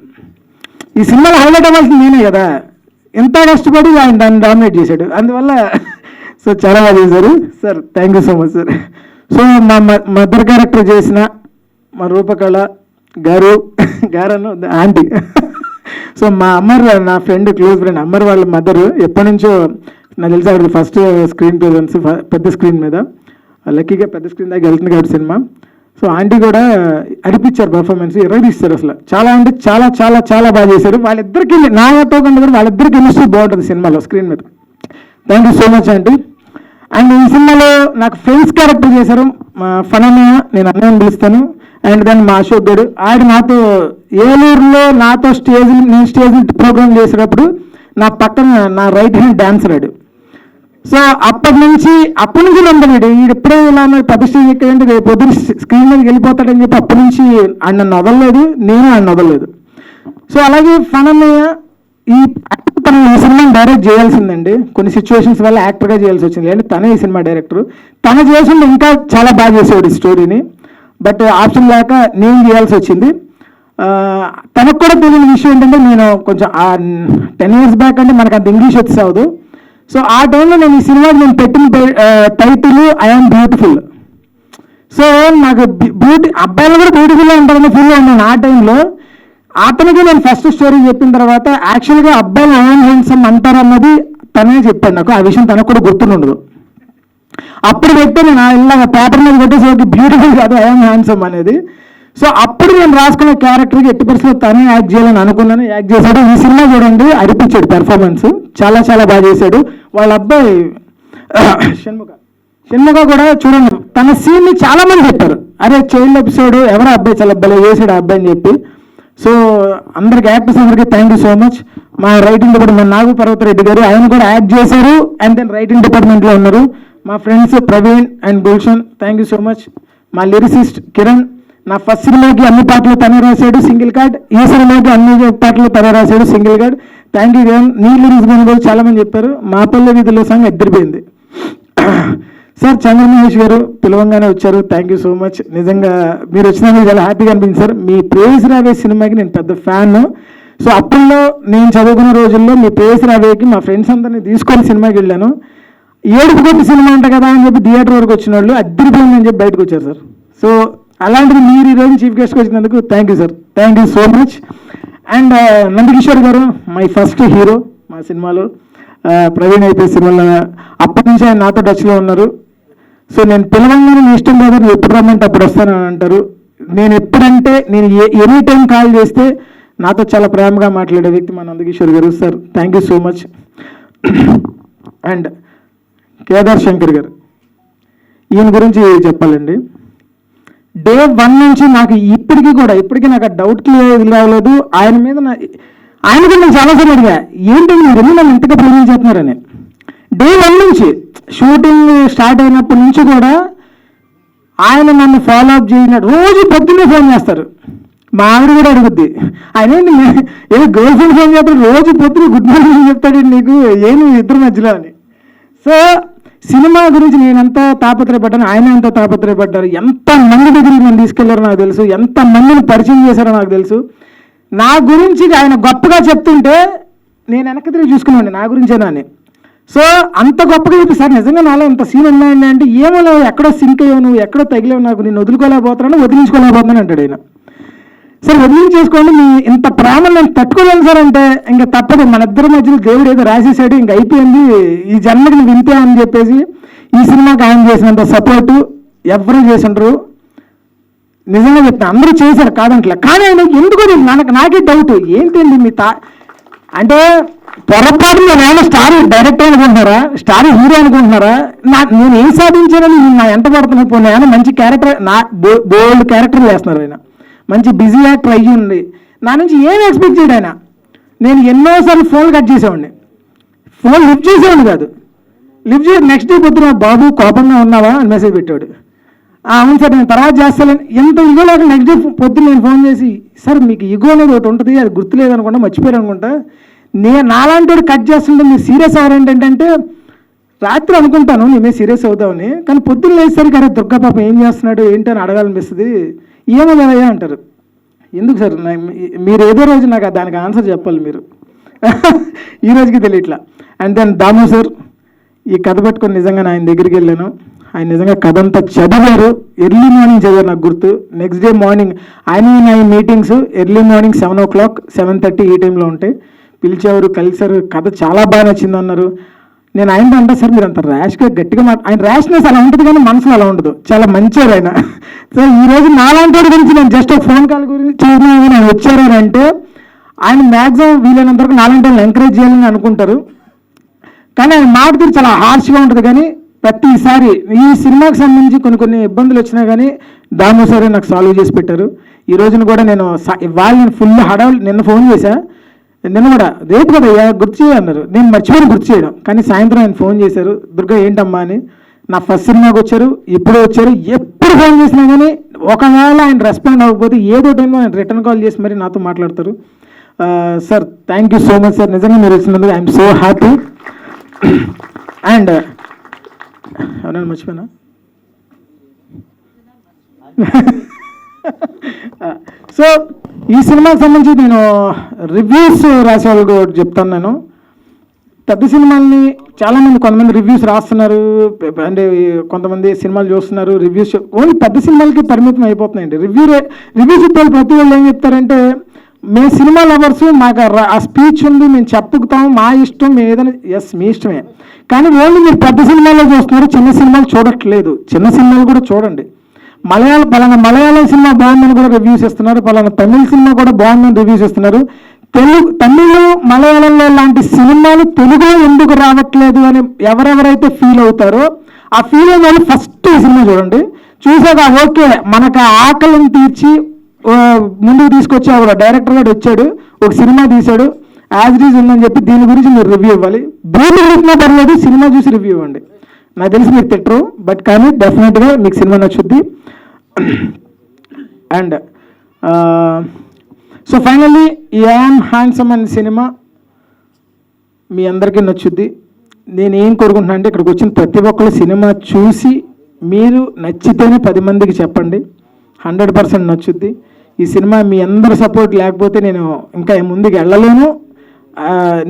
ఈ సినిమాలో హైలైట్ అవ్వాల్సింది నేనే కదా, ఎంత కష్టపడి ఆయన దాన్ని డామినేట్ చేశాడు. అందువల్ల సో చాలా బాగా చేశారు sir, thank you so much sir. So మా మదర్ క్యారెక్టర్ చేసిన మా రూపకళ గారు గారను ఆంటీ. సో మా అమ్మర్, నా ఫ్రెండ్, క్లోజ్ ఫ్రెండ్, అమ్మర్ వాళ్ళ మదర్. ఎప్పటి నుంచో నాకు తెలిసి అక్కడ ఫస్ట్ స్క్రీన్ ప్రెజెన్స్ పెద్ద స్క్రీన్ మీద, లక్కీగా పెద్ద స్క్రీన్ దాకా వెళ్తుంది కాబట్టి సినిమా. సో ఆంటీ కూడా అనిపించారు పర్ఫార్మెన్స్, ఎర్రదీస్తారు అసలు. చాలా అంటే చాలా చాలా చాలా బాగా చేశారు. వాళ్ళిద్దరికి, నాతో కంటే కూడా వాళ్ళిద్దరికి కెమిస్ట్రీ బాగుంటుంది సినిమాలో స్క్రీన్ మీద. Thank you so much aunty. And ఈ సినిమాలో నాకు ఫ్రెండ్స్ క్యారెక్టర్ చేశారు. మా ఫనన్నయ్య, నేను అన్నయ్యని పిలుస్తాను. అండ్ దెన్ మా అశోక్ గడు, ఆయన నాతో ఏలూరులో నాతో నేను స్టేజ్ ప్రోగ్రామ్ చేసేటప్పుడు నా పక్కన నా రైట్ హ్యాండ్ డాన్సర్ ఆడు. సో అప్పటి నుంచి నమ్మలేడు, వీడు ఎప్పుడో ఇలా పెద్ద స్టేజ్ ఎక్కడంటే రేపు పొద్దున స్క్రీన్ మీదకి వెళ్ళిపోతాడని చెప్పి అప్పటి నుంచి ఆయన నన్ను వదలలేదు, నేను ఆయన వదలలేదు. సో అలాగే ఫనన్నయ్య ఈ సినిమాని డైరెక్ట్ చేయాల్సిందండి, కొన్ని సిచ్యువేషన్స్ వల్ల యాక్టర్గా చేయాల్సి వచ్చింది. అంటే తనే ఈ సినిమా డైరెక్టర్, తను చేసింది ఇంకా చాలా బాగా చేసేవాడు ఈ స్టోరీని. బట్ ఆప్షన్ లేక నేను చేయాల్సి వచ్చింది. తనకు కూడా తెలియని విషయం ఏంటంటే, నేను కొంచెం 10 years బ్యాక్ అంటే మనకు అంత ఇంగ్లీష్ వచ్చి అవ్వదు. సో ఆ టైంలో నేను ఈ సినిమాకి నేను పెట్టిన title I am beautiful. So నాకు అబ్బాయిలు కూడా బ్యూటిఫుల్గా ఉంటారని ఫీల్గా ఉన్నాను ఆ టైంలో. అతనికి నేను ఫస్ట్ స్టోరీ చెప్పిన తర్వాత యాక్చువల్గా అబ్బాయిలు ఐ ఆమ్ హ్యాండ్సమ్ అంటారన్నది తనే చెప్పాడు నాకు. ఆ విషయం తనకు కూడా గుర్తుండదు. అప్పుడు పెడితే నేను ఇలాగ పేపర్ మీద పెట్టేసి బ్యూటిఫుల్ కాదు ఐ ఆమ్ హ్యాండ్సమ్ అనేది. సో అప్పుడు నేను రాసుకున్న క్యారెక్టర్కి ఎట్టి పరిస్థితుల్లో తనే యాక్ట్ చేయాలని అనుకున్నాను, యాక్ట్ చేశాడు. ఈ సినిమా చూడండి, అనిపించాడు పెర్ఫార్మెన్స్, చాలా చాలా బాగా చేశాడు. వాళ్ళ అబ్బాయి షణ్ముఖ కూడా చూడండి, తన సీన్ని చాలా మంది చెప్పారు, అరే చైల్డ్ ఎపిసోడ్ ఎవరో అబ్బాయి చాలా భలే చేశాడు ఆ అబ్బాయి అని చెప్పి. సో అందరికి యాక్టర్స్ అందరికీ థ్యాంక్ యూ సో మచ్. మా రైటింగ్ డిపార్ట్మెంట్ నాగు పర్వతరెడ్డి గారు, ఆయన కూడా యాక్ట్ చేశారు. అండ్ దెన్ రైటింగ్ డిపార్ట్మెంట్లో ఉన్నారు మా friends Praveen and Gulshan, thank you so much. మా లిరిసిస్ట్ కిరణ్, నా ఫస్ట్ సినిమాకి అన్ని పాటలు తనే రాశాడు సింగిల్ కార్డ్, ఈ సినిమాకి అన్ని పాటలు తనే రాశాడు single card. Thank you Kiran. నీ లిరిక్స్ గురించి కూడా చాలా మంది చెప్పారు. మా పల్లె వీధిలో సాంగ్ ఎద్దరిపోయింది. సార్ చంద్రమహేష్ గారు పిలవంగానే వచ్చారు, థ్యాంక్ యూ సో మచ్. నిజంగా మీరు వచ్చినందుకు చాలా హ్యాపీగా అనిపించింది సార్. మీ ప్రేయస్ రావే సినిమాకి నేను పెద్ద ఫ్యాన్. సో అప్పుల్లో నేను చదువుకున్న రోజుల్లో మీ ప్రేయస్ రావేకి మా ఫ్రెండ్స్ అందరినీ తీసుకొని సినిమాకి వెళ్ళాను. ఏడుపు కొట్టి సినిమా అంట కదా అని చెప్పి థియేటర్ వరకు వచ్చిన వాళ్ళు అద్దరిపోయిందని చెప్పి బయటకు వచ్చారు సార్. సో అలాంటిది మీరు ఈరోజు చీఫ్ గెస్ట్కి వచ్చినందుకు thank you sir, thank you so much. And Nandakishore గారు మై ఫస్ట్ హీరో మా సినిమాలో. ప్రవీణ్ అయితే సినిమాలో అప్పటి నుంచి ఆయన నాతో టచ్లో ఉన్నారు. సో నేను పిలవంగానే మీ ఇష్టం కాదు, నువ్వు ఎప్పుడు రమ్మంటే అప్పుడు వస్తానని అంటారు. నేను ఎప్పుడంటే నేను ఎనీ టైం కాల్ చేస్తే నాతో చాలా ప్రేమగా మాట్లాడే వ్యక్తి మా నందకిషోర్ గారు. Sir thank you so much. And Kedar Shankar గారు, ఈయన గురించి చెప్పాలండి. డే 1 నుంచి నాకు ఇప్పటికీ నాకు ఆ డౌట్ క్లియర్ రావలేదు. ఆయన మీద ఆయన కూడా నేను చాలాసార్లు అడిగా, ఏంటంటే మీరు ఎందుకు నన్ను ఇంతగా ప్రేమించేస్తున్నారని. డే 1 నుంచి షూటింగ్ స్టార్ట్ అయినప్పటి నుంచి కూడా ఆయన నన్ను ఫాలో అప్ చేయనట్టు రోజు పొద్దున్నే ఫోన్ చేస్తారు. మా ఆవిడ కూడా అడుగుద్ది, ఆయన ఏదో గర్ల్ ఫ్రెండ్ ఫోన్ చేస్తాడు, రోజు పొద్దున్న గుడ్ మార్నింగ్ చెప్తాడు నీకు, ఏమి ఇద్దరు మధ్యలో అని. సో సినిమా గురించి నేను ఎంత తాపత్రయపడ్డాను, ఆయన ఎంత తాపత్రయపడ్డారు, ఎంతమంది దగ్గరికి నన్ను తీసుకెళ్లారో నాకు తెలుసు, ఎంతమందిని పరిచయం చేశారో నాకు తెలుసు. నా గురించి ఆయన గొప్పగా చెప్తుంటే నేను వెనక్కి తిరిగి చూసుకున్నాను నా గురించేనా అని. సో అంత గొప్పగా చెప్పి సార్ నిజంగా నాలో ఇంత సీన్ ఉన్నాయండి అంటే, ఏమో లేవు, ఎక్కడో సింక్ అయ్యావు, నువ్వు ఎక్కడో తగిలేవు, నాకు నేను వదులుకోలేకపోతున్నాను, వదిలించుకోలేకపోతున్నాను అంటాడు ఆయన. సరే వదిలించేసుకోండి, మీ ఇంత ప్రేమను నేను తట్టుకోలేను సార్ అంటే, ఇంకా తప్పదు, మన ఇద్దరి మధ్యలో దేవుడు ఏదో రాసేసాడు, ఇంక అయిపోయింది, ఈ జన్మకి నువ్వు వింతే అని చెప్పేసి ఈ సినిమాకి ఆయన చేసినంత సపోర్టు ఎవరు చేసిండ్రు. నిజంగా చెప్తాను, అందరూ చేశారు కాదంట్లే, కానీ ఆయన ఎందుకో నాకే డౌట్, ఏంటండి మీ అంటే పొరపాటున నేను స్టార్ డైరెక్టర్ అనుకుంటున్నారా, స్టార్ హీరో అనుకుంటున్నారా, నేను ఏం సాధించానని నా ఎంట పడుతున్నా. పోనీ ఆయన మంచి క్యారెక్టర్, నా బోల్డ్ క్యారెక్టర్లు వేస్తున్నారు, ఆయన మంచి బిజీ యాక్టర్ అయ్యి ఉంది, నా నుంచి ఏం ఎక్స్పెక్ట్ చేయడు ఆయన. నేను ఎన్నోసార్లు ఫోన్ కట్ చేసేవాడిని, ఫోన్ లిఫ్ట్ చేసేవాడిని కాదు, లిఫ్ట్ చేసి నెక్స్ట్ డే పొద్దున బాబు కోపంగా ఉన్నావా అని మెసేజ్ పెట్టాడు. అవును సార్ నేను తర్వాత చేస్తాను. ఎంత ఇగో లేక నెక్స్ట్ డే పొద్దున్న నేను ఫోన్ చేసి, సార్ మీకు ఇగో అనేది ఒకటి ఉంటుంది, అది గుర్తులేదు అనుకుంటా, మర్చిపోయారు అనుకుంటా, నేను నాలాంటి వాడు కట్ చేస్తుంటే మీరు సీరియస్ అవ్వరేంటంటే, రాత్రి అనుకుంటాను నేనే సీరియస్ అవుతామని, కానీ పొద్దున్న లేచేసరికి అరే దుర్గా పాపం ఏం చేస్తున్నాడు ఏంటి అని అడగాలనిపిస్తుంది. ఏమో కదయ్యా అంటారు. ఎందుకు సార్ మీరు ఏదో రోజు నాకు దానికి ఆన్సర్ చెప్పాలి మీరు, ఈ రోజుకి తెలియట్లా. అండ్ దెన్ దాము సార్, ఈ కథ పట్టుకొని నిజంగా ఆయన దగ్గరికి వెళ్ళాను, ఆయన నిజంగా కథ అంతా చదివారు, ఎర్లీ మార్నింగ్ చదివారు నాకు గుర్తు. నెక్స్ట్ డే మార్నింగ్ ఆయన మీటింగ్స్ ఎర్లీ మార్నింగ్ 7 o'clock 7:30 ఈ టైంలో ఉంటాయి, పిలిచేవారు, కలిసారు, కథ చాలా బాగా నచ్చింది అన్నారు. నేను ఆయనతో అంటే సార్ మీరు అంత ర్యాష్గా గట్టిగా ఆయన ర్యాష్నెస్ అలా ఉంటుంది కానీ మనసులో అలా ఉండదు, చాలా మంచివారు ఆయన. సో ఈరోజు నాలాంటి వాడి గురించి నేను జస్ట్ ఒక ఫోన్ కాల్ గురించి చూసినా ఆయన వచ్చారు అంటే, ఆయన మ్యాక్సిమం వీలైనంత వరకు నాలాంటి వాళ్ళని ఎంకరేజ్ చేయాలని అనుకుంటారు, కానీ ఆయన మాట తీరు చాలా హార్ష్గా ఉంటుంది. కానీ ప్రతిసారి ఈ సినిమాకి సంబంధించి కొన్ని ఇబ్బందులు వచ్చినా కానీ దాము సరే నాకు సాల్వ్ చేసి పెట్టారు. ఈ రోజున కూడా నేను వాళ్ళని ఫుల్ హడావులు, నిన్న ఫోన్ చేశా, నిన్న కూడా రేపు కదా గుర్తు చేయన్నారు, నేను మర్చిపోయి గుర్తు చేయడం, కానీ సాయంత్రం ఆయన ఫోన్ చేశారు, దుర్గా ఏంటమ్మా అని. నా ఫస్ట్ సినిమాకి వచ్చారు, ఇప్పుడు వచ్చారు, ఎప్పుడు ఫోన్ చేసినా కానీ ఒకవేళ ఆయన రెస్పాండ్ అవ్వకపోతే ఏదో టైంలో ఆయన రిటర్న్ కాల్ చేసి మరి నాతో మాట్లాడతారు. Sir thank you so much sir, నిజంగా మీరు వచ్చినందుకు ఐఎమ్ సో హ్యాపీ. అండ్ ఎవరైనా మర్చిపోయినా, సో ఈ సినిమాకి సంబంధించి నేను రివ్యూస్ రాసే వాళ్ళకి చెప్తాను. నేను పెద్ద సినిమాల్ని కొంతమంది రివ్యూస్ రాస్తున్నారు, అంటే కొంతమంది సినిమాలు చూస్తున్నారు, రివ్యూస్ ఓన్లీ పెద్ద సినిమాలకి పరిమితం అయిపోతున్నాయండి. రివ్యూస్ చెప్పే ప్రతి వాళ్ళు ఏం చెప్తారంటే, మేము సినిమా లవర్స్, మాకు ఆ స్పీచ్ ఉంది, మేము చెప్పుకుతాం, మా ఇష్టం, మేము ఏదైనా ఎస్ మీ ఇష్టమే, కానీ ఓన్లీ మీరు పెద్ద సినిమాలో చూస్తున్నారు, చిన్న సినిమాలు చూడట్లేదు. చిన్న సినిమాలు కూడా చూడండి, పలానా మలయాళం సినిమా బాగుందని కూడా రివ్యూస్ ఇస్తున్నారు, పలానా తమిళ సినిమా కూడా బాగుందని రివ్యూస్ ఇస్తున్నారు. తమిళ మలయాళంలో లాంటి సినిమాలు తెలుగులో ఎందుకు రావట్లేదు అని ఎవరెవరైతే ఫీల్ అవుతారో, ఆ ఫీల్ అయిన వాళ్ళు ఫస్ట్ ఈ సినిమా చూడండి, చూసాక ఓకే మనకు ఆకలిని తీర్చి ముందుకు తీసుకొచ్చి డైరెక్టర్ గారు వచ్చాడు, ఒక సినిమా తీశాడు, యాజ్ ఇట్ ఈజ్ ఉందని చెప్పి దీని గురించి మీరు రివ్యూ ఇవ్వాలి. బూతులు పెట్టినా పర్లేదు, సినిమా చూసి రివ్యూ ఇవ్వండి. నాకు తెలిసి మీరు తిట్టరు, బట్ కానీ డెఫినెట్గా మీకు సినిమా నచ్చుద్ది. అండ్ సో ఫైనల్లీ ఈ యామ్ హ్యాండ్సమ్ అనే సినిమా మీ అందరికీ నచ్చుద్ది. నేను ఏం కోరుకుంటున్నా అంటే, ఇక్కడికి వచ్చిన ప్రతి ఒక్కరు సినిమా చూసి మీరు నచ్చితేనే 10 మందికి చెప్పండి, 100% నచ్చుద్ది. ఈ సినిమా మీ అందరి సపోర్ట్ లేకపోతే నేను ఇంకా ముందుకు వెళ్ళలేను.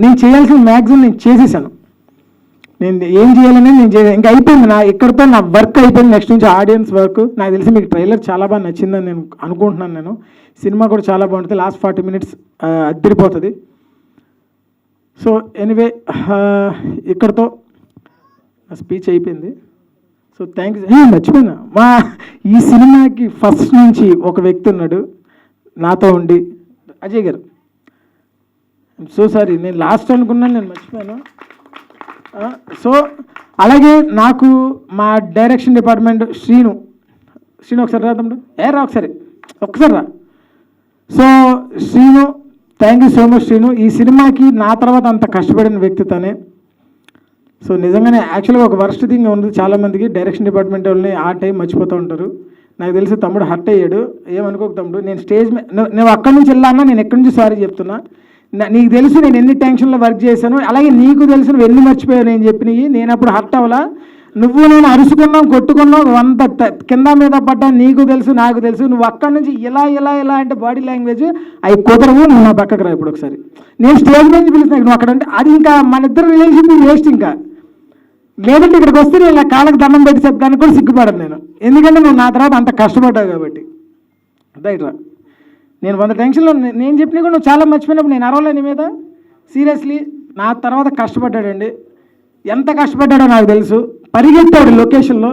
నేను చేయాల్సిన మ్యాక్సిమం నేను చేసేసాను. నేను ఏం చేయాలని నేను చేయలేదు, ఇంకా అయిపోయింది నా ఇక్కడితో నా వర్క్ అయిపోయింది. నెక్స్ట్ నుంచి ఆడియన్స్ వర్క్. నాకు తెలిసి మీకు ట్రైలర్ చాలా బాగా నచ్చిందని నేను అనుకుంటున్నాను. నేను సినిమా కూడా చాలా బాగుంటుంది. Last 40 minutes అద్దరిపోతుంది. సో ఎనీవే ఇక్కడితో నా స్పీచ్ అయిపోయింది. So thanks. మర్చిపోయినా, మా ఈ సినిమాకి ఫస్ట్ నుంచి ఒక వ్యక్తి ఉన్నాడు నాతో ఉండి, అజయ్ గారు. సో సారీ, నేను లాస్ట్ అనుకున్నాను, నేను మర్చిపోయాను. సో అలాగే నాకు మా డైరెక్షన్ డిపార్ట్మెంట్ శ్రీను ఒకసారి రా తమ్ముడు, రా ఒకసారి రా. So Srinu, thank you so much Srinu. ఈ సినిమాకి నా తర్వాత అంత కష్టపడిన వ్యక్తి తనే. సో నిజంగానే యాక్చువల్గా ఒక వర్స్ట్ థింగ్ ఉంది, చాలామందికి డైరెక్షన్ డిపార్ట్మెంట్ వాళ్ళని ఆ టైం మర్చిపోతూ ఉంటారు. నాకు తెలిసి తమ్ముడు హర్ట్ అయ్యాడు, ఏమనుకోక తమ్ముడు. నేను స్టేజ్ మీద నువ్వు అక్కడి నుంచి వెళ్ళానా, నేను ఎక్కడి నుంచి సారీ చెప్తున్నా. నీకు తెలుసు నేను ఎన్ని టెన్షన్లో వర్క్ చేశాను, అలాగే నీకు తెలుసు నువ్వు ఎన్ని మర్చిపోయావు నేను చెప్పినవి. నేను అప్పుడు హర్ట్ అవ్వలా, నువ్వు నేను అరుచుకున్నాం, కొట్టుకున్నాం, అంత కింద మీద పడ్డా, నీకు తెలుసు నాకు తెలుసు. నువ్వు అక్కడి నుంచి ఇలా అంటే బాడీ లాంగ్వేజ్ అవి కుదరవు, నువ్వు నా పక్కకు రా ఇప్పుడు ఒకసారి. నేను స్టేజ్ నుంచి పిలిచిన నువ్వు అక్కడ అంటే అది ఇంకా మన ఇద్దరు రిలేషన్షిప్ వేస్ట్. ఇంకా లేదంటే ఇక్కడికి వస్తే నేను ఇలా కాళ్ళకి దండం పెట్టి చెప్పడానికి కూడా సిగ్గుపడను నేను, ఎందుకంటే నువ్వు నా తర్వాత అంత కష్టపడ్డావు కాబట్టి. రైట్ రా, నేను 100 టెన్షన్లో నేను చెప్పినా కూడా నువ్వు చాలా మర్చిపోయినప్పుడు నేను అరవలే నీ మీద. సీరియస్లీ నా తర్వాత కష్టపడ్డాడండి, ఎంత కష్టపడ్డాడో నాకు తెలుసు. పరిగెత్తాడు లొకేషన్లో.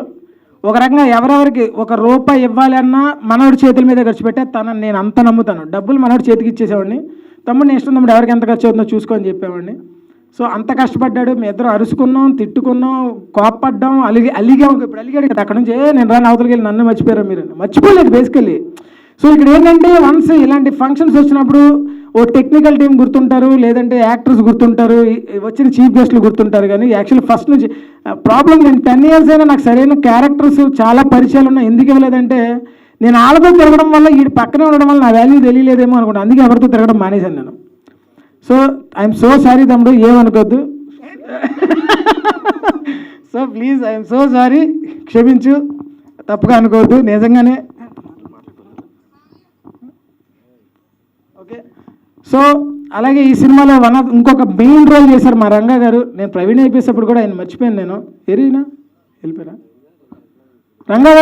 ఒక రకంగా ఎవరెవరికి ₹1 ఇవ్వాలి అన్నా మనోడి చేతుల మీద ఖర్చు పెట్టే తనని నేను అంత నమ్ముతాను. డబ్బులు మనోడి చేతికి ఇచ్చేసేవాడిని, తమ్ముడు నేను ఇష్టం తమ్ముడు ఎవరికి ఎంత ఖర్చు అవుతుందో చూసుకొని చెప్పేవాడిని. సో అంత కష్టపడ్డాడు. మీ ఇద్దరు అరుచుకున్నాం, తిట్టుకున్నాం, కోప్పడ్డాం, అలిగాం. ఇప్పుడు అలిగాడు కదా అక్కడ నుంచి, నేను రాని అవతలకి వెళ్ళి నన్ను మర్చిపోయారు మీరు. మర్చిపోలేదు బేసికల్లీ. సో ఇక్కడ ఏంటంటే వన్స్ ఇలాంటి ఫంక్షన్స్ వచ్చినప్పుడు ఓ టెక్నికల్ టీం గుర్తుంటారు, లేదంటే యాక్టర్స్ గుర్తుంటారు, వచ్చిన చీఫ్ గెస్ట్లు గుర్తుంటారు. కానీ యాక్చువల్లీ ఫస్ట్ నుంచి ప్రాబ్లం, నేను 10 years అయినా నాకు సరైన క్యారెక్టర్స్ చాలా పరిచయాలు ఉన్నాయి. ఎందుకు ఇవ్వలేదంటే నేను వాళ్ళతో తిరగడం వల్ల, వీడి పక్కనే ఉండడం వల్ల నా వాల్యూ తెలియలేదేమో అనుకుంటా. అందుకే ఎవరితో తిరగడం మానేశాను నేను. సో ఐఎమ్ సో సారీ తమ్ముడు, ఏమనుకోద్దు. So please I'm so sorry, క్షమించు, తప్పుగా అనుకోవద్దు నిజంగానే. ఓకే. సో అలాగే ఈ సినిమాలో ఇంకొక మెయిన్ రోల్ చేశారు మా రంగా గారు. నేను ప్రవీణ్ అయిపోయేటప్పుడు కూడా ఆయన మర్చిపోయాను నేను. ఎరీనా వెళ్ళిపోయారా? రంగా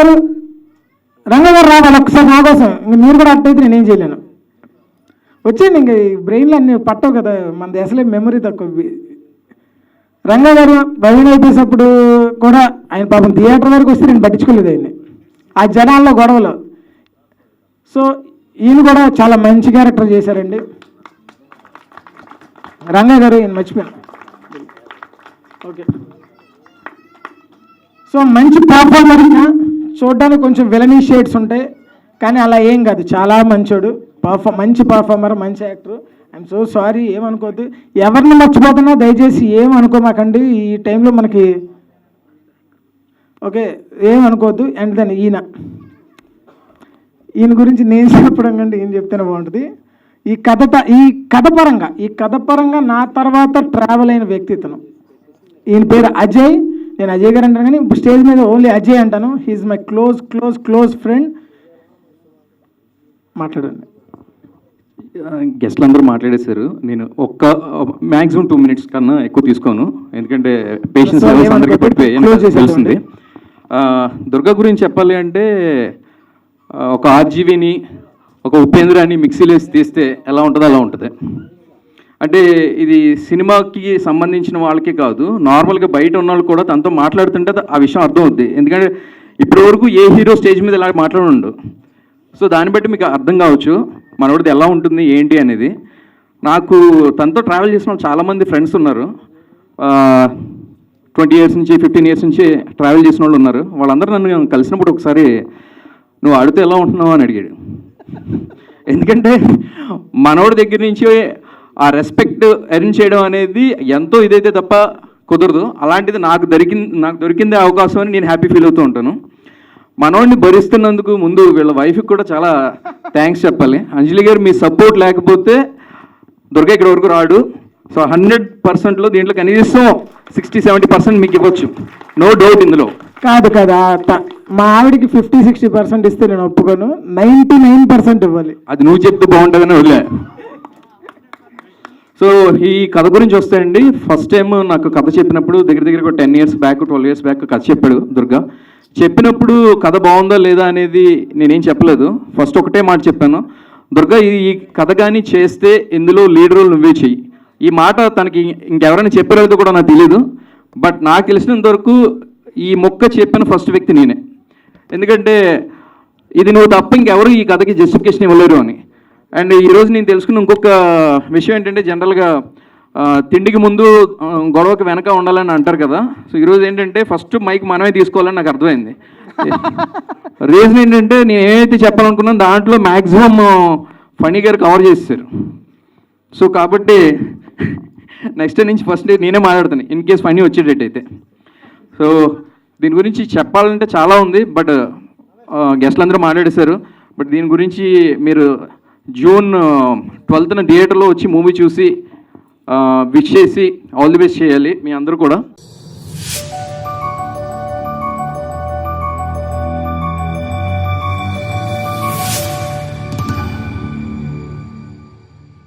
గారు రావాలి ఒకసారి నా కోసం. ఇంక మీరు కూడా అట్టయితే నేనేం చేయలేను. వచ్చేయండి, ఇంక బ్రెయిన్లో అన్నీ పట్టవు కదా, మనది అసలే మెమరీ తక్కువ. రంగా గారు ప్రవీణ్ అయిపోయేటప్పుడు కూడా ఆయన పాపం థియేటర్ వరకు వస్తే నేను పట్టించుకోలేదు ఆయన్ని, ఆ జనాల్లో గొడవలో. సో ఈయన కూడా చాలా మంచి క్యారెక్టర్ చేశారండి రంగా గారు, ఈయన మర్చిపోయాను. ఓకే. సో మంచి పర్ఫార్మర్, చూడడానికి కొంచెం విలనీ షేడ్స్ ఉంటాయి కానీ అలా ఏం కాదు, చాలా మంచోడు, మంచి పర్ఫార్మర్, మంచి యాక్టర్. ఐఎమ్ సో సారీ, ఏమనుకోవద్దు. ఎవరిని మర్చిపోతున్నా దయచేసి ఏమనుకోమాకండి ఈ టైంలో మనకి. ఓకే, ఏమనుకోవద్దు. అండ్ దెన్ ఈయన గురించి నేను చెప్పడం కంటే ఈయన చెప్తేనే బాగుంటుంది. ఈ కథ పరంగా నా తర్వాత ట్రావెల్ అయిన వ్యక్తి ఇతను. ఈయన పేరు అజయ్. నేను అజయ్ గారు అంటాను కానీ ఇప్పుడు స్టేజ్ మీద ఓన్లీ అజయ్ అంటాను. He's my close friend. మాట్లాడండి. గెస్ట్లు అందరూ మాట్లాడేశారు. నేను మ్యాక్సిమం 2 minutes కన్నా ఎక్కువ తీసుకోను, ఎందుకంటే పేషెన్స్ లెవెల్స్ అందరికీ పడిపోయి తెలిసింది. దుర్గా గురించి చెప్పాలి అంటే, ఒక ఆర్జీవిని ఒక ఉపేంద్రాన్ని మిక్సీలో వేసి తీస్తే ఎలా ఉంటుందో అలా ఉంటుంది. అంటే ఇది సినిమాకి సంబంధించిన వాళ్ళకే కాదు, నార్మల్గా బయట ఉన్న వాళ్ళు కూడా తనతో మాట్లాడుతుంటే ఆ విషయం అర్థం అవుద్ది. ఎందుకంటే ఇప్పటివరకు ఏ హీరో స్టేజ్ మీద ఇలా మాట్లాడుండు. సో దాన్ని బట్టి మీకు అర్థం కావచ్చు మనోడిది ఎలా ఉంటుంది ఏంటి అనేది. నాకు తనతో ట్రావెల్ చేసిన వాళ్ళు చాలామంది ఫ్రెండ్స్ ఉన్నారు. 20 years నుంచి 15 years నుంచి ట్రావెల్ చేసిన వాళ్ళు ఉన్నారు. వాళ్ళందరూ నన్ను కలిసినప్పుడు ఒకసారి నువ్వు ఆడితే ఎలా ఉంటున్నావు అని అడిగాడు. ఎందుకంటే మనోడి దగ్గర నుంచి ఆ రెస్పెక్ట్ ఎర్న్ చేయడం అనేది ఎంతో ఇదైతే తప్ప కుదరదు. అలాంటిది నాకు దొరికిందే అవకాశం అని నేను హ్యాపీ ఫీల్ అవుతూ ఉంటాను. మనోడిని భరిస్తున్నందుకు ముందు వీళ్ళ వైఫ్కి కూడా చాలా థ్యాంక్స్ చెప్పాలి. అంజలి గారు మీ సపోర్ట్ లేకపోతే దుర్గా ఇక్కడ వరకు రాడు. సో 100%లో దీంట్లో కనీసం 60-70% మీకు ఇవ్వచ్చు, నో డౌట్ ఇందులో. కాదు కదా, మా ఆవిడికి 50-60% ఇస్తే నేను ఒప్పుకోను, 99% ఇవ్వాలి. అది నువ్వు చెప్తే బాగుంటుందని వదిలే. సో ఈ కథ గురించి వస్తే అండి, ఫస్ట్ టైం నాకు కథ చెప్పినప్పుడు దగ్గర దగ్గర ఒక 10 years బ్యాక్ 12 years బ్యాక్ కథ చెప్పాడు దుర్గా. చెప్పినప్పుడు కథ బాగుందా లేదా అనేది నేనేం చెప్పలేదు. ఫస్ట్ ఒకటే మాట చెప్పాను, దుర్గా ఈ కథ కానీ చేస్తే ఇందులో లీడ్ రోల్ నువ్వే చెయ్యి. ఈ మాట తనకి ఇంకెవరైనా చెప్పారో కూడా నాకు తెలియదు, బట్ నాకు తెలిసినంత వరకు ఈ మొక్క చెప్పిన ఫస్ట్ వ్యక్తి నేనే. ఎందుకంటే ఇది నువ్వు తప్ప ఇంకెవరు ఈ కథకి జస్టిఫికేషన్ ఇవ్వలేరు అని. అండ్ ఈరోజు నేను తెలుసుకున్న ఇంకొక విషయం ఏంటంటే, జనరల్గా తిండికి ముందు గొడవకి వెనక ఉండాలని అంటారు కదా. సో ఈరోజు ఏంటంటే ఫస్ట్ మైక్ మనమే తీసుకోవాలని నాకు అర్థమైంది. రీజన్ ఏంటంటే, నేను ఏమైతే చెప్పాలనుకున్నాను దాంట్లో మ్యాక్సిమం ఫనీ గారు కవర్ చేసేసారు. సో కాబట్టి నెక్స్ట్ నుంచి ఫస్ట్ నేనే మాట్లాడుతాను ఇన్ కేస్ ఫనీ వచ్చేటట్టయితే. సో దీని గురించి చెప్పాలంటే చాలా ఉంది, బట్ గెస్ట్లు అందరూ మాట్లాడేశారు. బట్ దీని గురించి మీరు June 12th థియేటర్లో వచ్చి మూవీ చూసి విష్ చేసి ఆల్ ది బెస్ట్ చేయాలి మీ అందరూ కూడా.